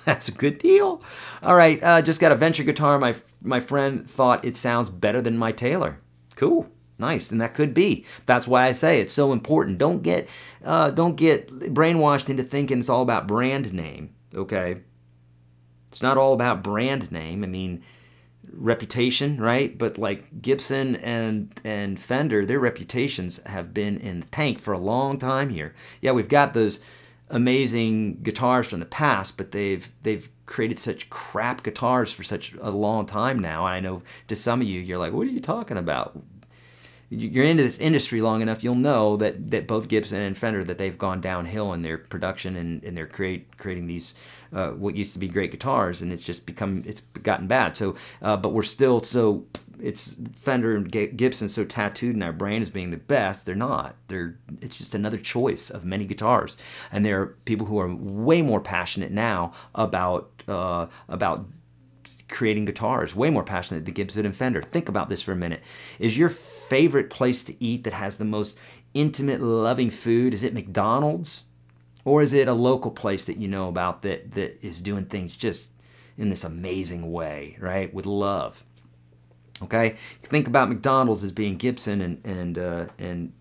That's a good deal. All right, just got a Venture guitar. My friend thought it sounds better than my Taylor. Cool, nice, and that could be. That's why I say it's so important. Don't get brainwashed into thinking it's all about brand name. Okay, it's not all about brand name. I mean, reputation, right? But like Gibson and Fender, their reputations have been in the tank for a long time here. Yeah, we've got those amazing guitars from the past, but they've created such crap guitars for such a long time now. And I know to some of you, you're like, what are you talking about? You're into this industry long enough, you'll know that both Gibson and Fender, that they've gone downhill in their production and they're creating these what used to be great guitars, and it's gotten bad. So, but we're still so. It's Fender and Gibson so tattooed in our brain as being the best. They're not. It's just another choice of many guitars. And there are people who are way more passionate now about creating guitars, way more passionate than Gibson and Fender. Think about this for a minute. Is your favorite place to eat that has the most intimate, loving food, is it McDonald's? Or is it a local place that you know about that is doing things just in this amazing way, right? With love. Okay, think about McDonald's as being Gibson and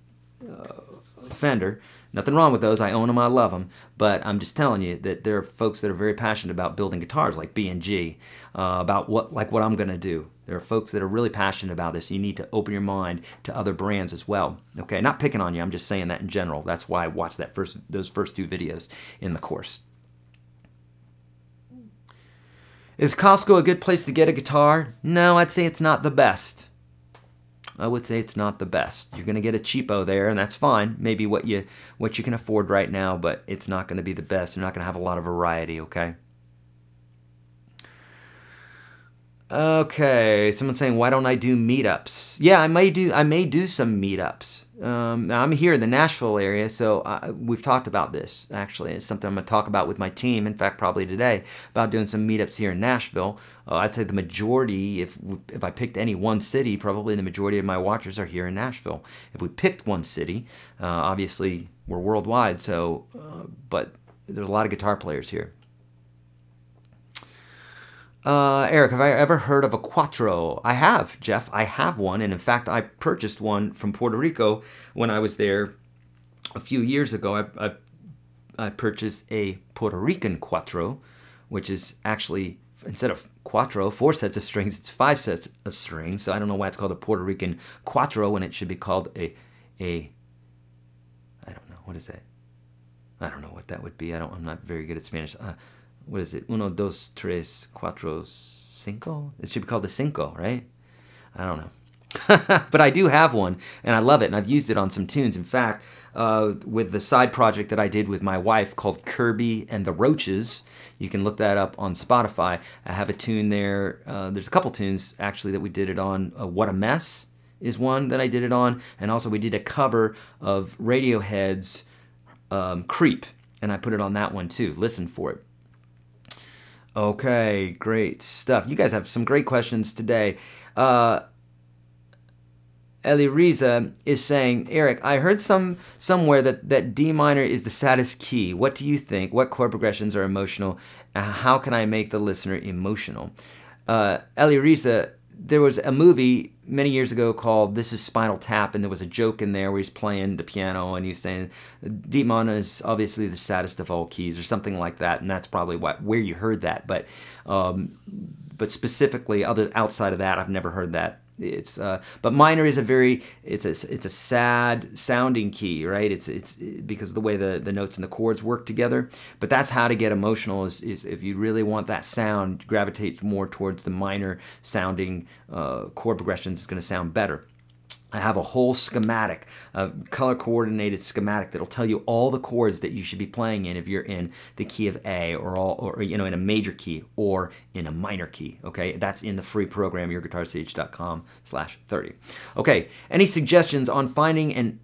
Fender. Nothing wrong with those. I own them. I love them. But I'm just telling you that there are folks that are very passionate about building guitars, like B&G, about what I'm going to do. There are folks that are really passionate about this. You need to open your mind to other brands as well. Okay, not picking on you. I'm just saying that in general. That's why I watched those first 2 videos in the course. Is Costco a good place to get a guitar? No, I'd say it's not the best. I would say it's not the best. You're going to get a cheapo there, and that's fine. Maybe what you can afford right now, but it's not going to be the best. You're not going to have a lot of variety, okay? Okay, someone's saying, why don't I do meetups? Yeah, I may do some meetups. Now I'm here in the Nashville area, so we've talked about this, actually. It's something I'm going to talk about with my team, in fact, probably today, about doing some meetups here in Nashville. I'd say the majority, if I picked any one city, probably the majority of my watchers are here in Nashville. If we picked one city, obviously we're worldwide, so but there's a lot of guitar players here. Eric, have I ever heard of a Quattro? I have, Jeff. I have one, and in fact, I purchased one from Puerto Rico when I was there a few years ago. I purchased a Puerto Rican Quattro, which is actually, instead of Quattro, 4 sets of strings, it's 5 sets of strings. So I don't know why it's called a Puerto Rican Quattro when it should be called I don't know, what is that? I don't know what that would be. I'm not very good at Spanish. What is it? 1, 2, 3, 4, 5? It should be called the Cinco, right? I don't know. But I do have one, and I love it, and I've used it on some tunes. In fact, with the side project that I did with my wife called Kirby and the Roaches, you can look that up on Spotify. I have a tune there. There's a couple tunes, actually, that we did it on. What a Mess is one that I did it on, and also we did a cover of Radiohead's Creep, and I put it on that one, too. Listen for it. Okay, great stuff. You guys have some great questions today. Eli Riza is saying, Eric, I heard somewhere that D minor is the saddest key. What do you think? What chord progressions are emotional? How can I make the listener emotional? Eli Riza, there was a movie many years ago called This is Spinal Tap, and there was a joke in there where he's playing the piano and he's saying D minor is obviously the saddest of all keys, or something like that, and that's probably where you heard that. But specifically, outside of that, I've never heard that But minor is it's a sad sounding key, right? It's because of the way the notes and the chords work together. But that's how to get emotional is if you really want that sound, gravitate more towards the minor sounding chord progressions. It's going to sound better. I have a whole schematic, a color-coordinated schematic that'll tell you all the chords that you should be playing in if you're in the key of A or in a major key or in a minor key. Okay, that's in the free program, YourGuitarSage.com/30. Okay, any suggestions on finding an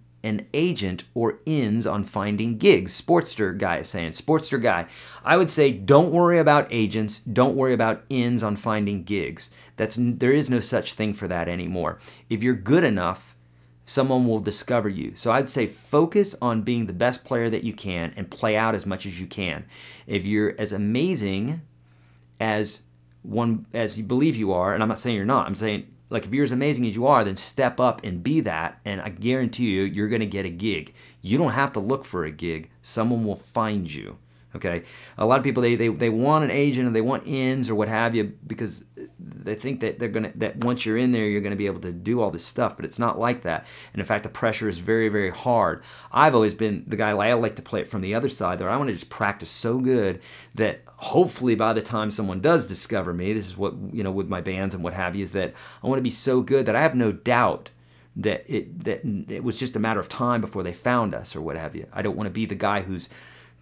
agent or ins on finding gigs? Sportster guy is saying. Sportster guy, I would say don't worry about agents, don't worry about ins on finding gigs. There is no such thing for that anymore. If you're good enough, someone will discover you. So I'd say focus on being the best player that you can and play out as much as you can. If you're as amazing as you believe you are, and I'm not saying you're not, I'm saying like if you're as amazing as you are, then step up and be that, and I guarantee you, you're going to get a gig. You don't have to look for a gig. Someone will find you. Okay, a lot of people they want an agent or they want ins or what have you because they think that that once you're in there you're gonna be able to do all this stuff, but it's not like that. And in fact, the pressure is very, very hard. I've always been the guy, I like to play it from the other side there. I want to just practice so good that hopefully by the time someone does discover me, this is what with my bands and what have you, is that I want to be so good that I have no doubt that it was just a matter of time before they found us or what have you. I don't want to be the guy who's,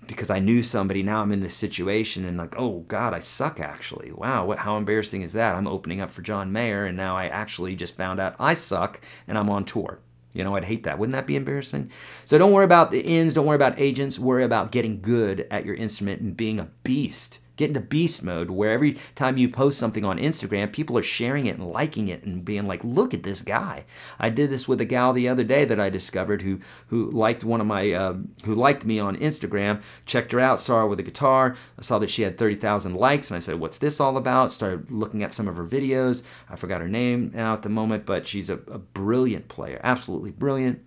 because I knew somebody, now I'm in this situation and like, oh God, I suck actually. Wow, how embarrassing is that? I'm opening up for John Mayer and now I actually just found out I suck and I'm on tour. I'd hate that. Wouldn't that be embarrassing? So don't worry about the ins, don't worry about agents, worry about getting good at your instrument and being a beast. Get into beast mode where every time you post something on Instagram, people are sharing it and liking it and being like, look at this guy. I did this with a gal the other day that I discovered who liked one of my who liked me on Instagram. Checked her out, saw her with a guitar. I saw that she had 30,000 likes, and I said, what's this all about? Started looking at some of her videos. I forgot her name now at the moment, but she's a brilliant player, absolutely brilliant.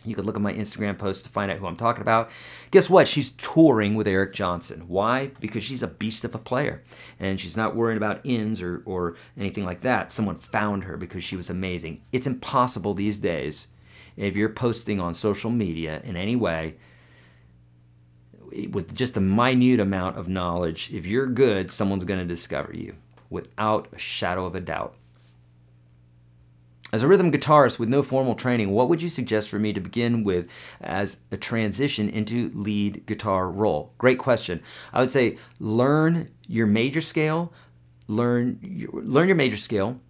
You could look at my Instagram post to find out who I'm talking about. Guess what? She's touring with Eric Johnson. Why? Because she's a beast of a player. And she's not worrying about ins or anything like that. Someone found her because she was amazing. It's impossible these days, if you're posting on social media in any way, with just a minute amount of knowledge, if you're good, someone's going to discover you without a shadow of a doubt. As a rhythm guitarist with no formal training, what would you suggest for me to begin with as a transition into lead guitar role? Great question. I would say learn your major scale, learn your major scale,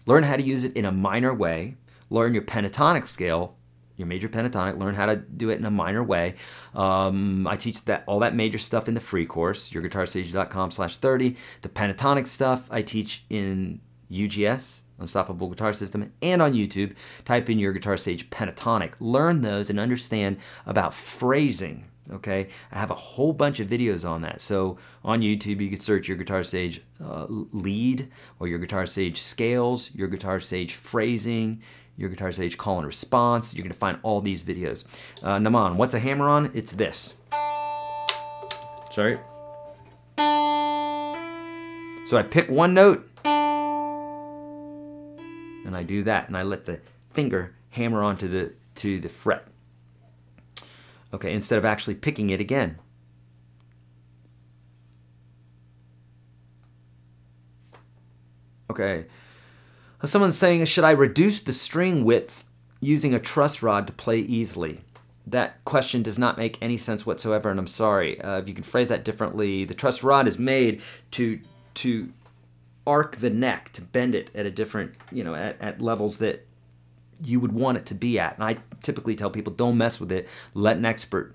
learn how to use it in a minor way, learn your pentatonic scale, your major pentatonic, learn how to do it in a minor way. I teach all that major stuff in the free course, YourGuitarSage.com/30. The pentatonic stuff I teach in UGS, Unstoppable Guitar System, and on YouTube. Type in Your Guitar Sage pentatonic. Learn those and understand about phrasing. Okay, I have a whole bunch of videos on that. So on YouTube, you can search Your Guitar Sage lead or Your Guitar Sage scales, Your Guitar Sage phrasing, Your Guitar Sage call and response. You're gonna find all these videos. Naman, what's a hammer-on? It's this. Sorry. So I pick one note, and I do that, and I let the finger hammer onto the fret. Okay, instead of actually picking it again. Okay, someone's saying, should I reduce the string width using a truss rod to play easily? That question does not make any sense whatsoever, and I'm sorry. If you can phrase that differently, the truss rod is made to arc the neck, to bend it at a different, at levels that you would want it to be at. And I typically tell people, don't mess with it. Let an expert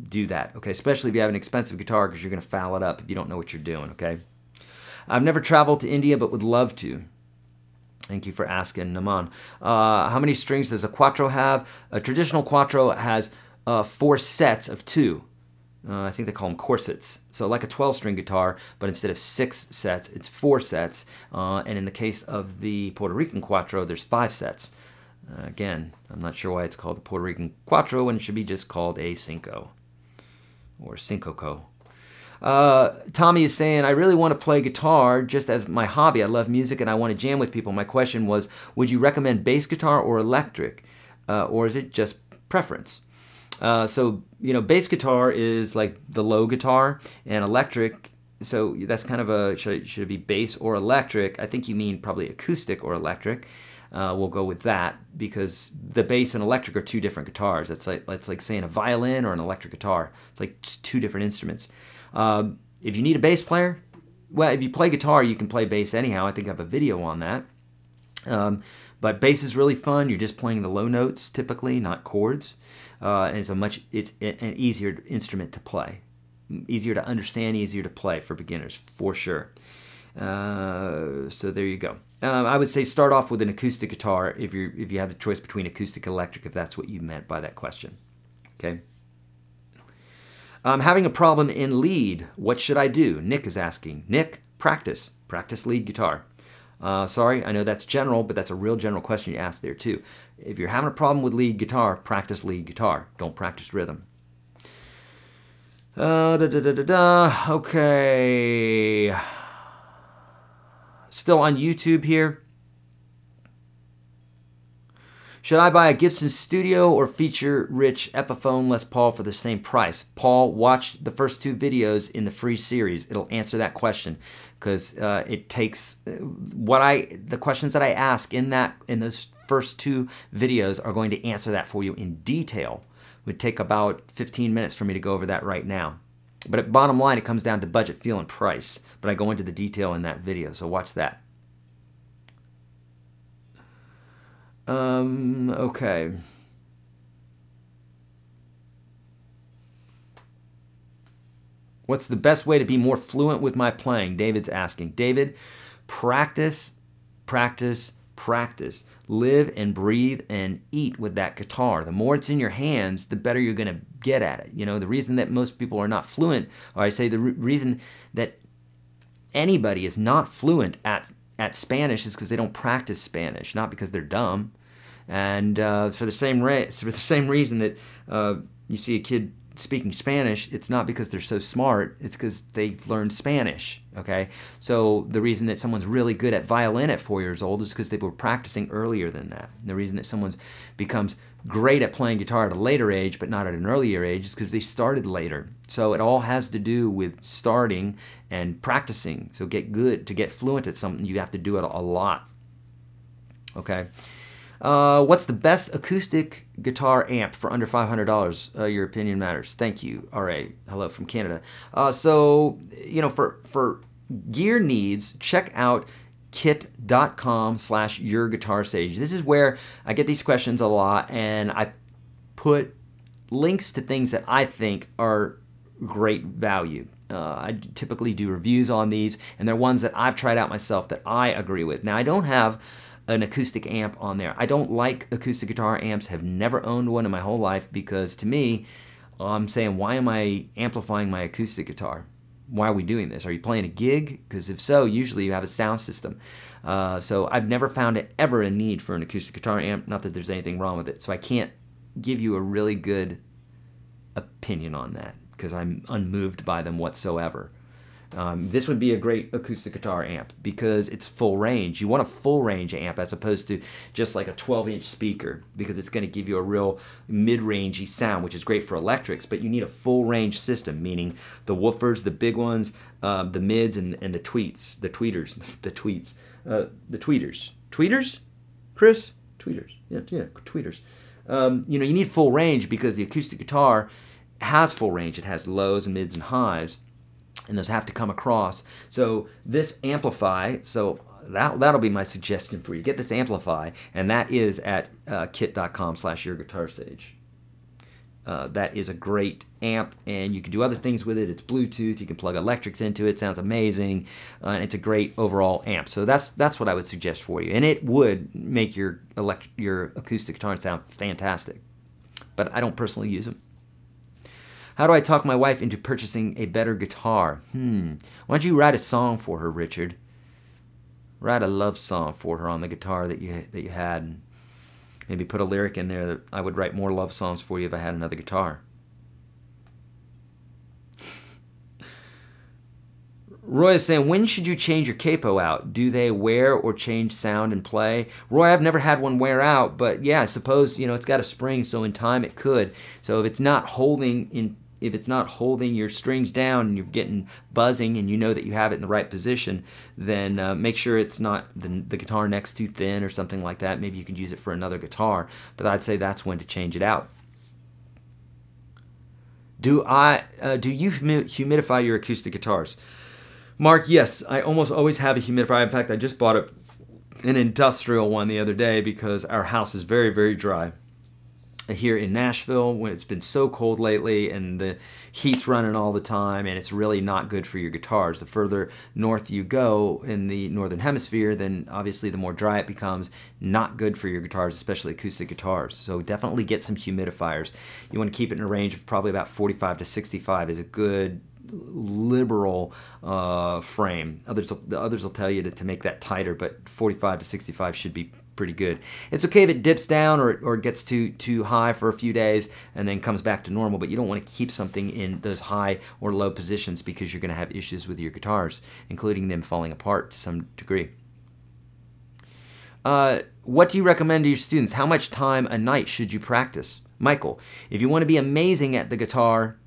do that, okay? Especially if you have an expensive guitar, because you're going to foul it up if you don't know what you're doing, okay? I've never traveled to India, but would love to. Thank you for asking, Naman. How many strings does a quattro have? A traditional quattro has 4 sets of 2. I think they call them corsets. So like a 12-string guitar, but instead of 6 sets, it's 4 sets. And in the case of the Puerto Rican Quattro, there's 5 sets. Again, I'm not sure why it's called the Puerto Rican Quattro when it should be just called a cinco or cinco-co. Tommy is saying, I really want to play guitar just as my hobby. I love music and I want to jam with people. My question was, would you recommend bass guitar or electric? Or is it just preference? So, bass guitar is like the low guitar, and electric, so that's kind of a, should it be bass or electric? I think you mean probably acoustic or electric. We'll go with that because the bass and electric are two different guitars. It's like saying a violin or an electric guitar. It's like two different instruments. If you need a bass player, well, if you play guitar, you can play bass anyhow. I think I have a video on that. But bass is really fun. You're just playing the low notes typically, not chords. And it's an easier instrument to play. Easier to understand, easier to play for beginners, for sure. So there you go. I would say start off with an acoustic guitar if you have the choice between acoustic and electric, if that's what you meant by that question. Okay. I'm having a problem in lead. What should I do? Nick is asking. Nick, practice. Practice lead guitar. Sorry, I know that's general, but that's a real general question you asked there too. If you're having a problem with lead guitar, practice lead guitar. Don't practice rhythm. Okay. Still on YouTube here. Should I buy a Gibson Studio or feature-rich Epiphone Les Paul for the same price? Paul, watch the first two videos in the free series. It'll answer that question because it takes the questions that I ask in those first two videos are going to answer that for you in detail. It would take about 15 minutes for me to go over that right now. But at bottom line, it comes down to budget, feel, and price. But I go into the detail in that video, so watch that. Okay. What's the best way to be more fluent with my playing? David's asking. David, practice, practice, practice. Live and breathe and eat with that guitar. The more it's in your hands, the better you're going to get at it. The reason that most people are not fluent, or I say the reason that anybody is not fluent at Spanish is because they don't practice Spanish, not because they're dumb. And for the same reason that you see a kid speaking Spanish, it's not because they're so smart, it's because they learned Spanish, okay? So the reason that someone's really good at violin at 4 years old is because they were practicing earlier than that. And the reason that someone becomes great at playing guitar at a later age but not at an earlier age is because they started later. So it all has to do with starting and practicing. So to get fluent at something, you have to do it a lot, okay? What's the best acoustic guitar amp for under $500? Your opinion matters. Thank you. All right. Hello from Canada. So, for gear needs, check out kit.com/YourGuitarSage. This is where I get these questions a lot, and I put links to things that I think are great value. I typically do reviews on these, and they're ones that I've tried out myself that I agree with. Now, I don't have an acoustic amp on there. I don't like acoustic guitar amps, have never owned one in my whole life because to me, I'm saying, why am I amplifying my acoustic guitar? Why are we doing this? Are you playing a gig? Because if so, usually you have a sound system. So I've never found it ever a need for an acoustic guitar amp, not that there's anything wrong with it. So I can't give you a really good opinion on that because I'm unmoved by them whatsoever. This would be a great acoustic guitar amp because it's full range. You want a full range amp as opposed to just like a 12-inch speaker because it's going to give you a real mid-rangey sound, which is great for electrics, but you need a full range system, meaning the woofers, the big ones, the mids, and the tweets, the tweeters, the tweets, the tweeters. Tweeters? Chris? Tweeters. Yeah, tweeters. You need full range because the acoustic guitar has full range. It has lows and mids and highs, and those have to come across. So this Amplify, so that'll be my suggestion for you. Get this Amplify, and that is at kit.com/YourGuitarSage. That is a great amp, and you can do other things with it. It's Bluetooth. You can plug electrics into it. Sounds amazing, and it's a great overall amp. So that's what I would suggest for you, and it would make your acoustic guitar sound fantastic. But I don't personally use them. How do I talk my wife into purchasing a better guitar? Why don't you write a song for her, Richard? Write a love song for her on the guitar that you had. And maybe put a lyric in there that I would write more love songs for you if I had another guitar. Roy is saying, when should you change your capo out? Do they wear or change sound and play? Roy, I've never had one wear out, but yeah, I suppose, you know, it's got a spring, so in time it could. So if it's not holding your strings down and you're getting buzzing and you know that you have it in the right position, then make sure it's not the guitar neck's too thin or something like that. Maybe you could use it for another guitar, but I'd say that's when to change it out. Do you humidify your acoustic guitars? Mark, yes, I almost always have a humidifier. In fact, I just bought an industrial one the other day because our house is very, very dry here in Nashville when it's been so cold lately and the heat's running all the time, and it's really not good for your guitars. The further north you go in the northern hemisphere, then obviously the more dry it becomes. Not good for your guitars, especially acoustic guitars. So definitely get some humidifiers. You want to keep it in a range of probably about 45 to 65 is a good liberal frame. Others will tell you to make that tighter, but 45 to 65 should be pretty good. It's okay if it dips down or gets too high for a few days and then comes back to normal, but you don't want to keep something in those high or low positions because you're going to have issues with your guitars, including them falling apart to some degree. What do you recommend to your students? How much time a night should you practice? Michael, if you want to be amazing at the guitar,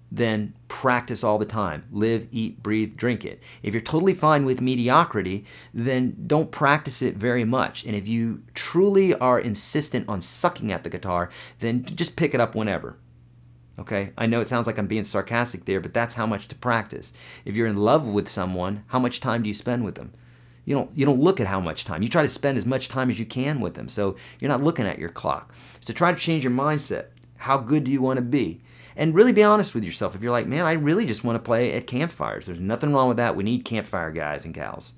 then practice all the time. Live, eat, breathe, drink it. If you're totally fine with mediocrity, then don't practice it very much. And if you truly are insistent on sucking at the guitar, then just pick it up whenever. Okay? I know it sounds like I'm being sarcastic there, but that's how much to practice. If you're in love with someone, how much time do you spend with them? You don't look at how much time. You try to spend as much time as you can with them, so you're not looking at your clock. So try to change your mindset. How good do you want to be? And really be honest with yourself. If you're like, man, I really just want to play at campfires. There's nothing wrong with that. We need campfire guys and gals.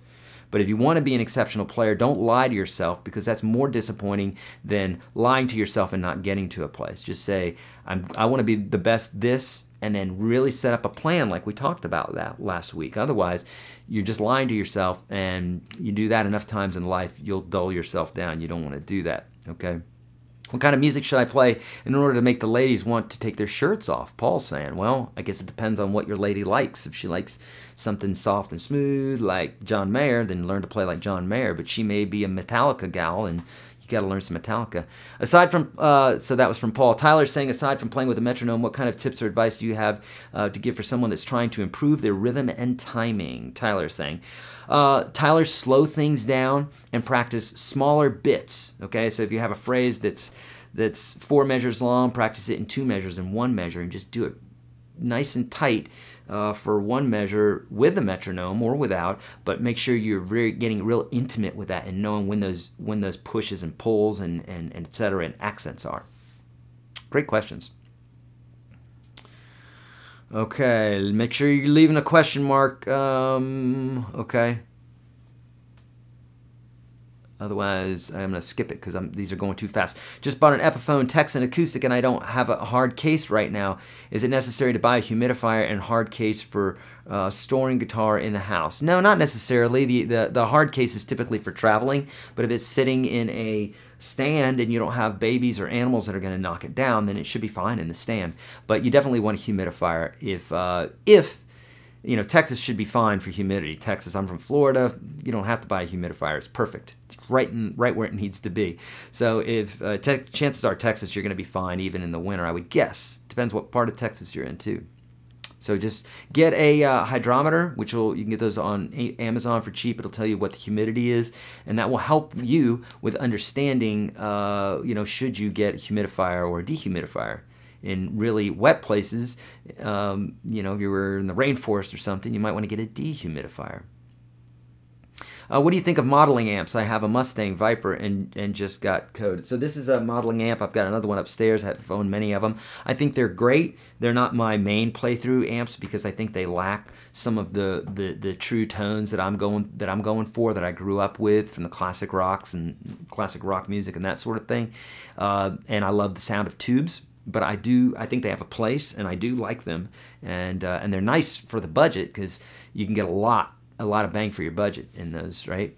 But if you want to be an exceptional player, don't lie to yourself, because that's more disappointing than lying to yourself and not getting to a place. Just say, I want to be the best this, and then really set up a plan like we talked about that last week. Otherwise, you're just lying to yourself, and you do that enough times in life, you'll dull yourself down. You don't want to do that, okay? What kind of music should I play in order to make the ladies want to take their shirts off? Paul's saying, well, I guess it depends on what your lady likes. If she likes something soft and smooth like John Mayer, then learn to play like John Mayer. But she may be a Metallica gal, and you got to learn some Metallica. Aside from, so that was from Paul. Tyler's saying, aside from playing with a metronome, what kind of tips or advice do you have to give for someone that's trying to improve their rhythm and timing? Tyler's saying. Tyler, slow things down and practice smaller bits. Okay, so if you have a phrase that's 4 measures long, practice it in 2 measures and 1 measure, and just do it nice and tight for 1 measure with a metronome or without. But make sure you're getting real intimate with that and knowing when those pushes and pulls and et cetera and accents are. Great questions. Okay, make sure you're leaving a question mark. Okay. Otherwise, I'm going to skip it because these are going too fast. Just bought an Epiphone Texan acoustic and I don't have a hard case right now. Is it necessary to buy a humidifier and hard case for storing guitar in the house? No, not necessarily. The hard case is typically for traveling, but if it's sitting in a stand and you don't have babies or animals that are going to knock it down, then it should be fine in the stand. But you definitely want a humidifier if you know, Texas should be fine for humidity. Texas, I'm from Florida. You don't have to buy a humidifier. It's perfect. It's right where it needs to be. So if chances are Texas, you're going to be fine even in the winter, I would guess. Depends what part of Texas you're in too. So just get a hydrometer, which you can get those on Amazon for cheap. It'll tell you what the humidity is, and that will help you with understanding, you know, should you get a humidifier or a dehumidifier. In really wet places, you know, if you were in the rainforest or something, you might want to get a dehumidifier. What do you think of modeling amps? I have a Mustang Viper and just got coded. So this is a modeling amp. I've got another one upstairs. I've owned many of them. I think they're great. They're not my main playthrough amps because I think they lack some of the true tones that I'm going for, that I grew up with from the classic rocks and classic rock music and that sort of thing. And I love the sound of tubes. But I think they have a place, and I do like them, and they're nice for the budget because you can get a lot of bang for your budget in those, right?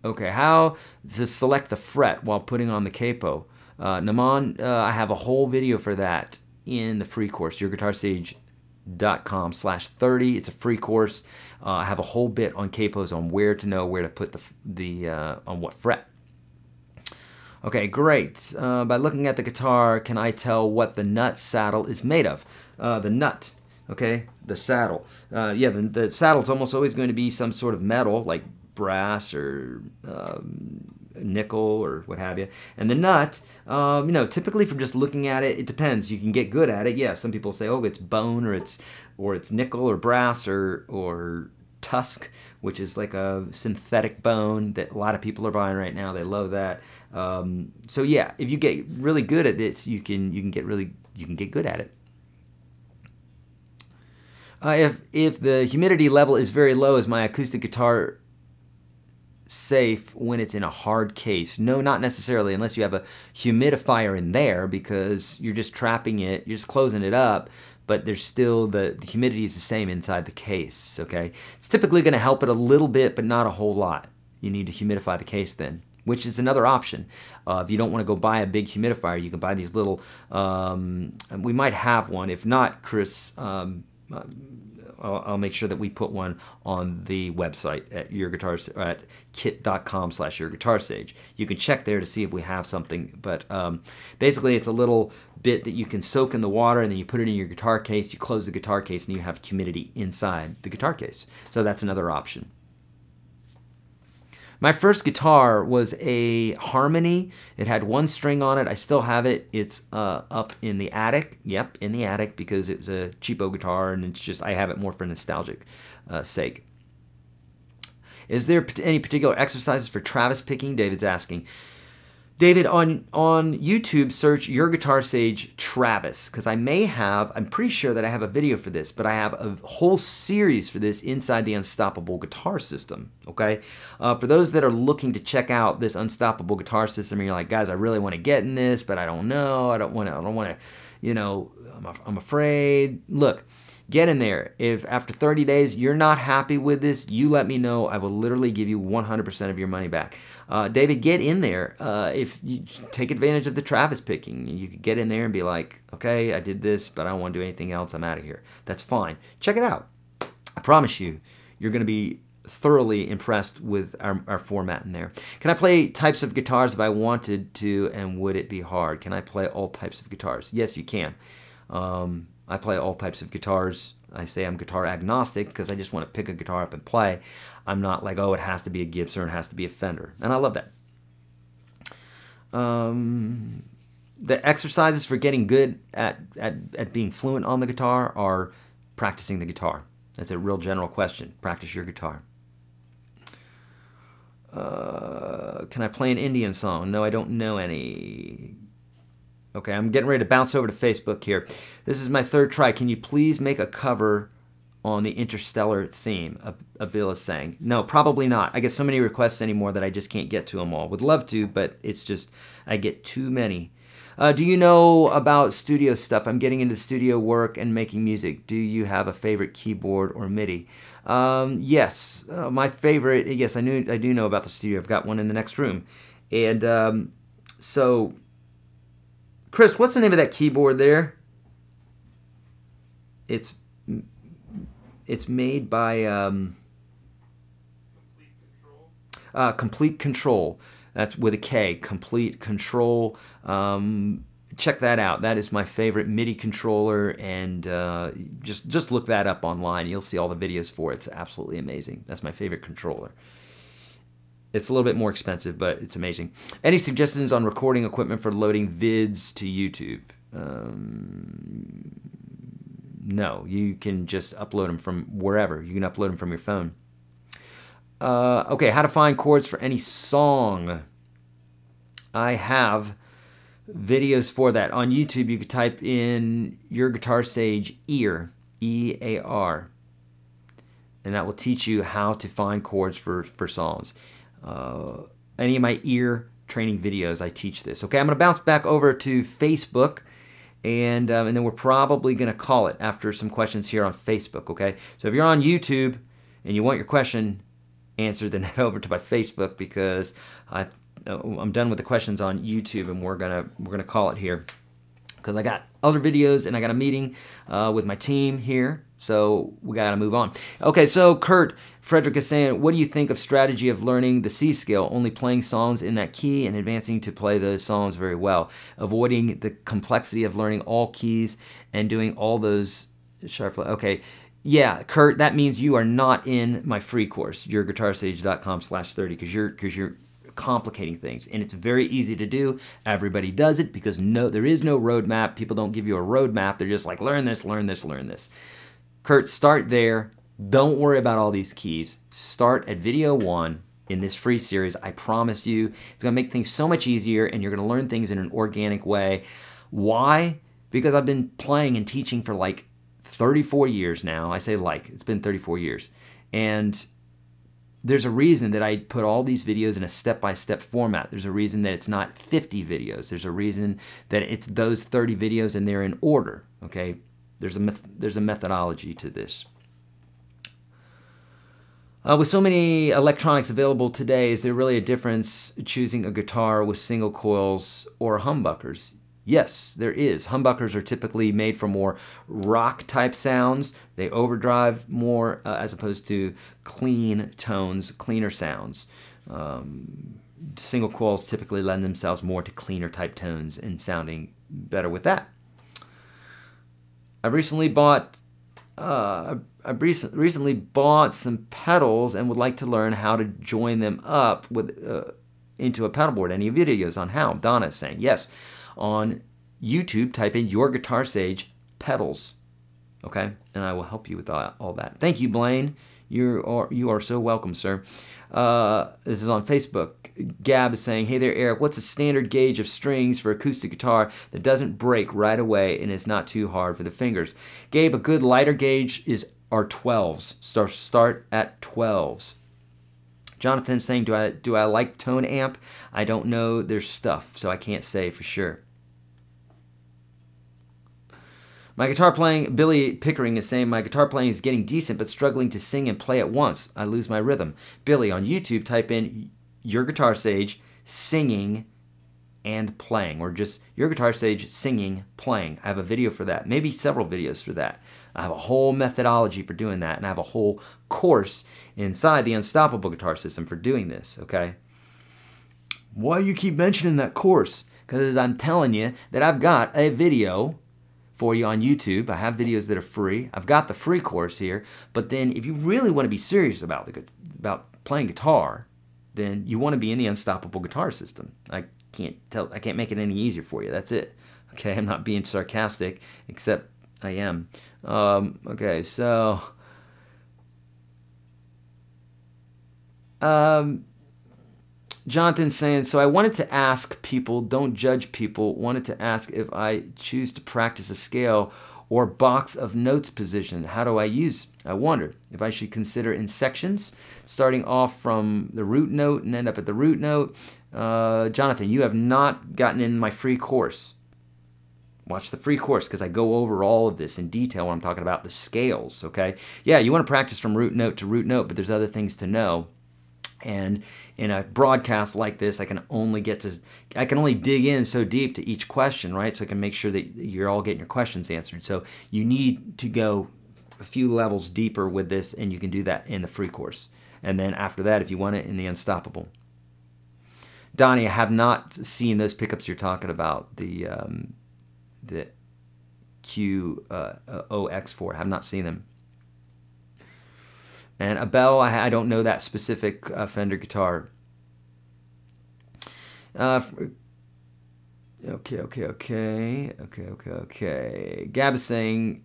Okay, how to select the fret while putting on the capo? Naman, I have a whole video for that in the free course, YourGuitarSage kit.com/30. It's a free course. I have a whole bit on capos on where to know where to put on what fret. Okay, great. By looking at the guitar, can I tell what the nut saddle is made of? The nut, okay, the saddle. Yeah, the saddle's almost always going to be some sort of metal, like brass or nickel or what have you. And the nut, you know, typically from just looking at it, it depends. You can get good at it. Yeah, some people say, oh, it's bone or it's nickel or brass or tusk, which is like a synthetic bone that a lot of people are buying right now. They love that. So yeah, if you get really good at this, you can get good at it. If the humidity level is very low, is my acoustic guitar safe when it's in a hard case? No, not necessarily, unless you have a humidifier in there, because you're just trapping it, you're just closing it up, but there's still the humidity is the same inside the case, okay? It's typically going to help it a little bit, but not a whole lot. You need to humidify the case then, which is another option. If you don't want to go buy a big humidifier, you can buy these little, we might have one. If not, Chris, I'll make sure that we put one on the website at at kit.com/YourGuitarSage. You can check there to see if we have something, but basically it's a little bit that you can soak in the water, and then you put it in your guitar case, you close the guitar case, and you have humidity inside the guitar case. So that's another option. My first guitar was a Harmony. It had one string on it. I still have it. It's up in the attic. Yep, in the attic, because it was a cheapo guitar, and it's just, I have it more for nostalgic sake. Is there any particular exercises for Travis picking? David's asking. David, on YouTube, search YourGuitarSage Travis, because I'm pretty sure that I have a video for this, but I have a whole series for this inside the Unstoppable Guitar System, okay? For those that are looking to check out this Unstoppable Guitar System, and you're like, guys, I really want to get in this, but I don't know, I don't want to, you know, I'm afraid. Look, get in there. If after 30 days you're not happy with this, you let me know. I will literally give you 100% of your money back. David, get in there. If you take advantage of the Travis picking, you could get in there and be like, okay, I did this, but I don't want to do anything else. I'm out of here. That's fine. Check it out. I promise you, you're going to be thoroughly impressed with our format in there. Can I play types of guitars if I wanted to, and would it be hard? Can I play all types of guitars? Yes, you can. I play all types of guitars. I say I'm guitar agnostic because I just want to pick a guitar up and play. I'm not like, oh, it has to be a Gibson or it has to be a Fender. And I love that. The exercises for getting good at being fluent on the guitar are practicing the guitar. That's a real general question. Practice your guitar. Can I play an Indian song? No, I don't know any. Okay, I'm getting ready to bounce over to Facebook here. This is my third try. Can you please make a cover on the Interstellar theme? Avila is saying. No, probably not. I get so many requests anymore that I just can't get to them all. Would love to, but it's just, I get too many. Do you know about studio stuff? I'm getting into studio work and making music. Do you have a favorite keyboard or MIDI? Yes, my favorite, yes, I do know about the studio. I've got one in the next room. And so... Chris, what's the name of that keyboard there? It's made by Complete Control. That's with a K. Complete Control. Check that out. That is my favorite MIDI controller, and just look that up online. You'll see all the videos for it. It's absolutely amazing. That's my favorite controller. It's a little bit more expensive, but it's amazing. Any suggestions on recording equipment for loading vids to YouTube? No, you can just upload them from wherever. You can upload them from your phone. Okay, how to find chords for any song. I have videos for that. On YouTube, you could type in YourGuitarSage EAR, E-A-R, and that will teach you how to find chords for songs. Any of my ear training videos, I teach this. Okay, I'm going to bounce back over to Facebook, and then we're probably going to call it after some questions here on Facebook, okay? So if you're on YouTube and you want your question answered, then head over to my Facebook, because I'm done with the questions on YouTube, and we're gonna call it here. because I got other videos and I got a meeting with my team here. So we got to move on. Okay, so Kurt Frederick is saying, what do you think of strategy of learning the C scale, only playing songs in that key and advancing to play those songs very well, avoiding the complexity of learning all keys and doing all those sharp. Okay, yeah, Kurt, that means you are not in my free course, YourGuitarSage.com/30, because you're complicating things, and it's very easy to do. Everybody does it because there is no roadmap. People don't give you a roadmap. They're just like, learn this, learn this, learn this. Kurt, start there. Don't worry about all these keys. Start at video 1 in this free series. I promise you, it's going to make things so much easier, and you're going to learn things in an organic way. Why? Because I've been playing and teaching for like 34 years now. I say like, it's been 34 years. And there's a reason that I put all these videos in a step-by-step format. There's a reason that it's not 50 videos. There's a reason that it's those 30 videos and they're in order, okay? There's a methodology to this. With so many electronics available today, is there really a difference choosing a guitar with single coils or humbuckers? Yes, there is. Humbuckers are typically made for more rock-type sounds. They overdrive more as opposed to clean tones, cleaner sounds. Single coils typically lend themselves more to cleaner type tones and sounding better with that. I've recently bought some pedals and would like to learn how to join them up with into a pedal board. Any videos on how? Donna is saying yes. On YouTube, type in YourGuitarSage pedals, okay, and I will help you with all that. Thank you, Blaine. You are so welcome, sir. This is on Facebook. Gab is saying, hey there, Eric, what's a standard gauge of strings for acoustic guitar that doesn't break right away and is not too hard for the fingers? Gabe, a good lighter gauge are 12s. Start at 12s. Jonathan saying, do I like tone amp? I don't know their stuff, so I can't say for sure. My guitar playing, Billy Pickering is saying, my guitar playing is getting decent but struggling to sing and play at once. I lose my rhythm. Billy, on YouTube, type in YourGuitarSage singing and playing, or just YourGuitarSage singing, playing. I have a video for that, maybe several videos for that. I have a whole methodology for doing that, and I have a whole course inside the Unstoppable Guitar System for doing this, okay? Why do you keep mentioning that course? Because I'm telling you that I've got a video for you on YouTube. I have videos that are free. I've got the free course here, but then if you really want to be serious about playing guitar, then you want to be in the Unstoppable Guitar System. I can't make it any easier for you. That's it. Okay, I'm not being sarcastic, except I am. Okay, so Jonathan's saying, so I wanted to ask people, don't judge people, wanted to ask if I choose to practice a scale or box of notes position, how do I use? I wonder if I should consider in sections, starting off from the root note and end up at the root note. Jonathan, you have not gotten in my free course. Watch the free course because I go over all of this in detail when I'm talking about the scales, okay? Yeah, you want to practice from root note to root note, but there's other things to know. And in a broadcast like this, I can only dig in so deep to each question, right? So I can make sure that you're all getting your questions answered. So you need to go a few levels deeper with this, and you can do that in the free course. And then after that, if you want it, in the Unstoppable. Donnie, I have not seen those pickups you're talking about, the QOX4. I have not seen them. And a bell, I don't know that specific Fender guitar. Okay. Gab is saying,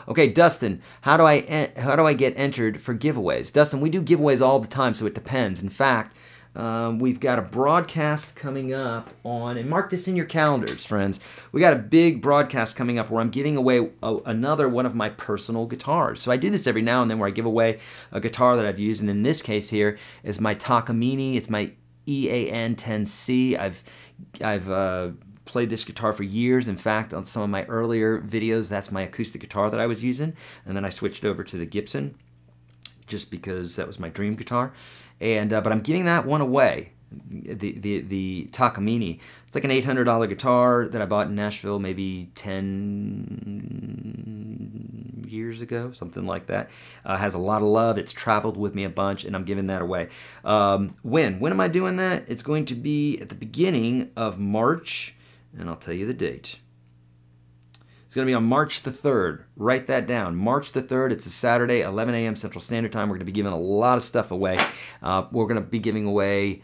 okay, Dustin, how do I get entered for giveaways? Dustin, we do giveaways all the time, so it depends. In fact, we've got a broadcast coming up on, and mark this in your calendars, friends. We got a big broadcast coming up where I'm giving away another one of my personal guitars. So I do this every now and then where I give away a guitar that I've used, and in this case here is my Takamine. It's my EAN 10C. I've played this guitar for years. In fact, on some of my earlier videos, that's my acoustic guitar that I was using, and then I switched over to the Gibson just because that was my dream guitar. And but I'm giving that one away. the Takamine. It's like an $800 guitar that I bought in Nashville maybe 10 years ago, something like that. Has a lot of love. It's traveled with me a bunch, and I'm giving that away. When am I doing that? It's going to be at the beginning of March, and I'll tell you the date. It's going to be on March the 3rd. Write that down. March the 3rd. It's a Saturday, 11 a.m. Central Standard Time. We're going to be giving a lot of stuff away. We're going to be giving away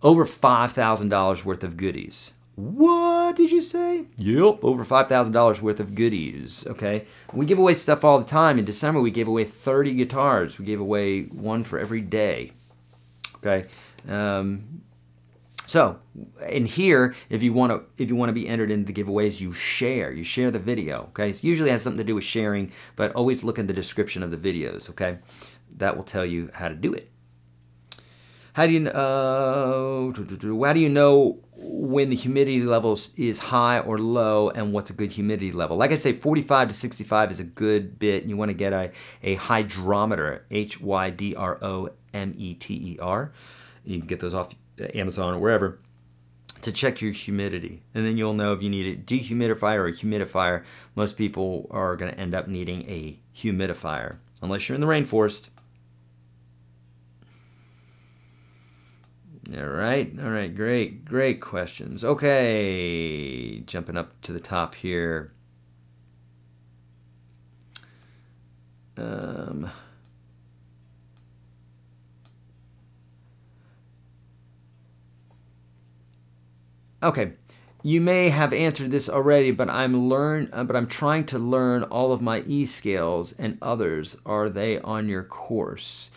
over $5,000 worth of goodies. What did you say? Yep, over $5,000 worth of goodies, okay? We give away stuff all the time. In December, we gave away 30 guitars. We gave away one for every day, okay? So, in here, if you want to be entered into the giveaways, you share the video, okay? It usually has something to do with sharing, but always look in the description of the videos, okay? That will tell you how to do it. How do you know when the humidity level is high or low, and what's a good humidity level? Like I say, 45 to 65 is a good bit. You want to get a hydrometer, H-Y-D-R-O-M-E-T-E-R. You can get those off Amazon or wherever, to check your humidity. And then you'll know if you need a dehumidifier or a humidifier. Most people are going to end up needing a humidifier, unless you're in the rainforest. All right, great questions. Okay, jumping up to the top here. Okay, you may have answered this already, but I'm trying to learn all of my E scales and others. Are they on your course?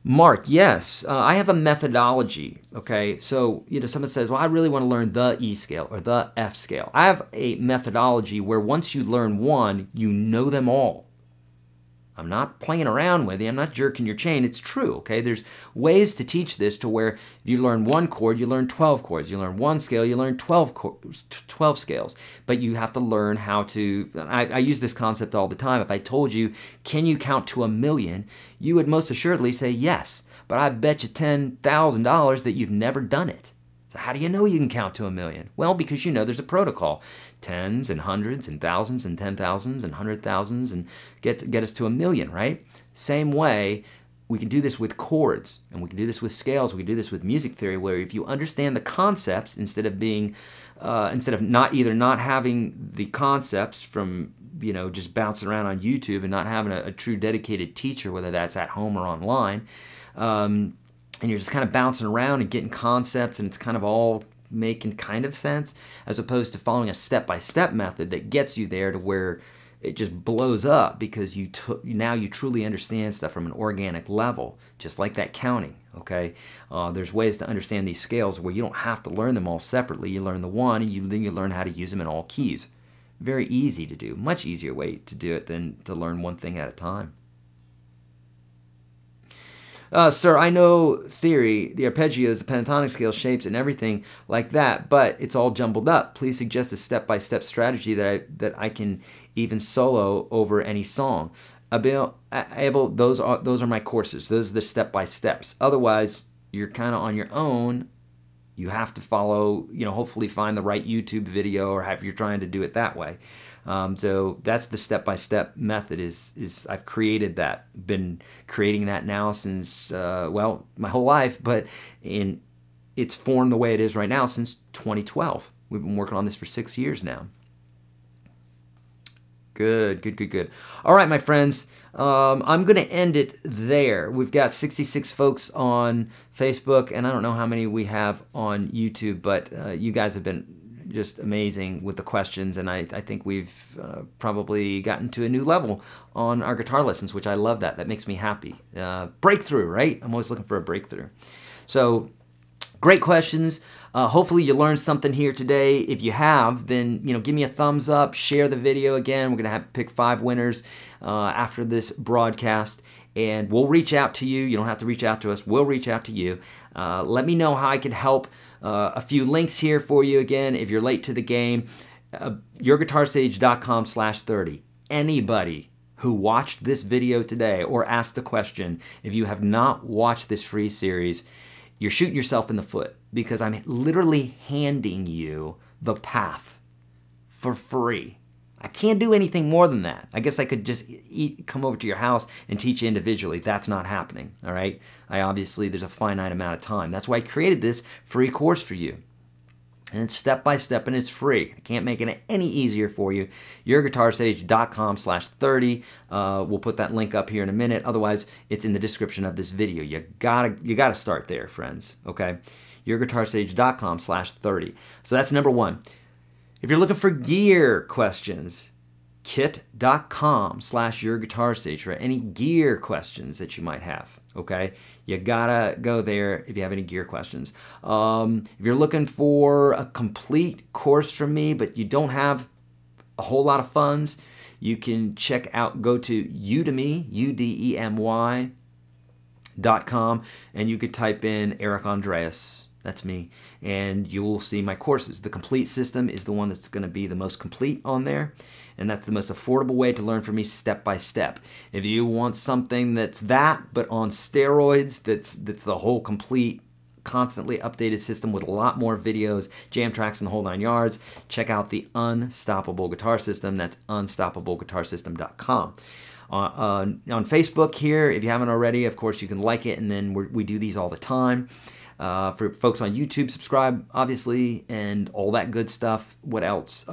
Mark, yes, I have a methodology, okay? So, someone says, well, I really want to learn the E scale or the F scale. I have a methodology where once you learn one, you know them all. I'm not playing around with you. I'm not jerking your chain. It's true, okay? There's ways to teach this to where if you learn one chord, you learn 12 chords. You learn one scale, you learn 12 scales. But you have to learn how to, I use this concept all the time. If I told you, can you count to 1,000,000? You would most assuredly say yes. But I bet you $10,000 that you've never done it. So how do you know you can count to 1,000,000? Well, because there's a protocol. Tens and hundreds and thousands and 10,000s and 100,000s and get us to 1,000,000, right? Same way, we can do this with chords, and we can do this with scales. We can do this with music theory, where if you understand the concepts instead of not having the concepts from just bouncing around on YouTube and not having a true dedicated teacher, whether that's at home or online, and you're just kind of bouncing around and getting concepts, and it's kind of all making kind of sense, as opposed to following a step-by-step method that gets you there to where it just blows up because now you truly understand stuff from an organic level, just like that counting, okay? There's ways to understand these scales where you don't have to learn them all separately. You learn the one, and then you learn how to use them in all keys. Very easy to do. Much easier way to do it than to learn one thing at a time. Sir, I know theory, the arpeggios, the pentatonic scale shapes, and everything like that, but it's all jumbled up. Please suggest a step-by-step strategy that I can even solo over any song. Those are my courses. Those are the step-by-steps. Otherwise, you're kind of on your own. You have to follow, hopefully find the right YouTube video, or if you're trying to do it that way. So that's the step-by-step method. I've created that. Been creating that now since my whole life, but it's formed the way it is right now since 2012. We've been working on this for 6 years now. Good. All right, my friends, I'm going to end it there. We've got 66 folks on Facebook, and I don't know how many we have on YouTube, but you guys have been just amazing with the questions, and I think we've probably gotten to a new level on our guitar lessons, which I love that. That makes me happy. Breakthrough, right? I'm always looking for a breakthrough. So, great questions. Hopefully you learned something here today. If you have, then give me a thumbs up, share the video again. We're gonna pick 5 winners after this broadcast, and we'll reach out to you. You don't have to reach out to us. We'll reach out to you. Let me know how I can help. A few links here for you again. If you're late to the game, YourGuitarSage.com/30. Anybody who watched this video today or asked a question, if you have not watched this free series, you're shooting yourself in the foot, because I'm literally handing you the path for free. I can't do anything more than that. I guess I could just come over to your house and teach you individually. That's not happening, all right? There's a finite amount of time. That's why I created this free course for you. And it's step by step, and it's free. I can't make it any easier for you. YourGuitarSage.com/30. We'll put that link up here in a minute. Otherwise, it's in the description of this video. You gotta start there, friends. Okay, YourGuitarSage.com/30. So that's number one. If you're looking for gear questions, kit.com/YourGuitarSage for any gear questions that you might have. Okay, you gotta go there if you have any gear questions. If you're looking for a complete course from me, but you don't have a whole lot of funds, you can go to Udemy, UDEMY.com, and you could type in Eric Andreas. That's me, and you will see my courses. The complete system is the one that's going to be the most complete on there, and that's the most affordable way to learn from me step by step. If you want something that's that, but on steroids, that's the whole complete, constantly updated system with a lot more videos, jam tracks, and the whole 9 yards, check out the Unstoppable Guitar System. That's unstoppableguitarsystem.com. On Facebook here, if you haven't already, of course, you can like it, and then we do these all the time. For folks on YouTube, subscribe, obviously, and all that good stuff. What else?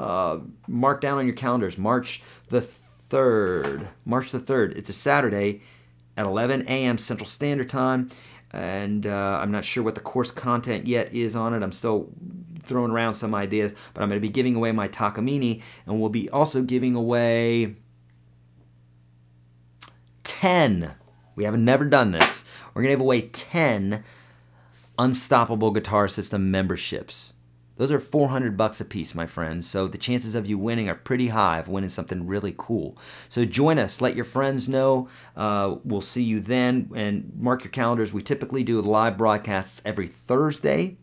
Mark down on your calendars, March the 3rd. March the 3rd. It's a Saturday at 11 a.m. Central Standard Time, and I'm not sure what the course content yet is on it. I'm still throwing around some ideas, but I'm going to be giving away my Takamine, and we'll be also giving away 10. We haven't never done this. We're going to give away 10 Unstoppable Guitar System memberships. Those are $400 a piece, my friends. So the chances of you winning are pretty high of winning something really cool. So join us. Let your friends know. We'll see you then. And mark your calendars. We typically do live broadcasts every Thursday,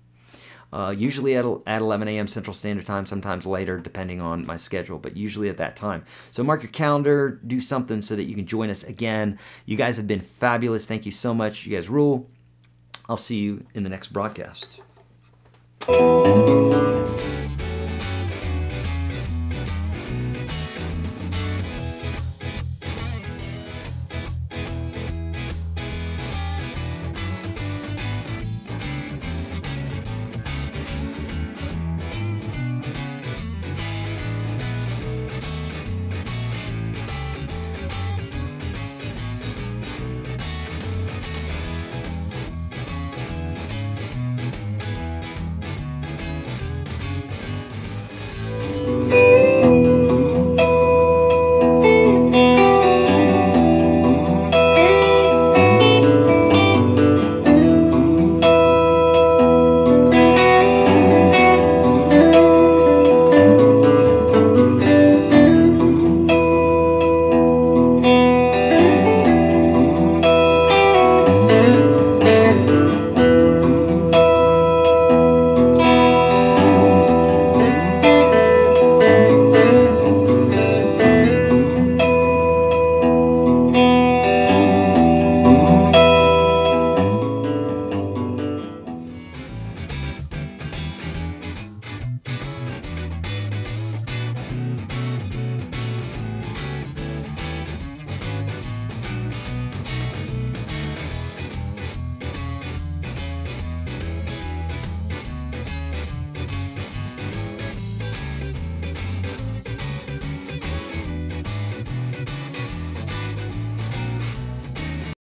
usually at 11 a.m. Central Standard Time, sometimes later, depending on my schedule, but usually at that time. So mark your calendar. Do something so that you can join us again. You guys have been fabulous. Thank you so much. You guys rule. I'll see you in the next broadcast.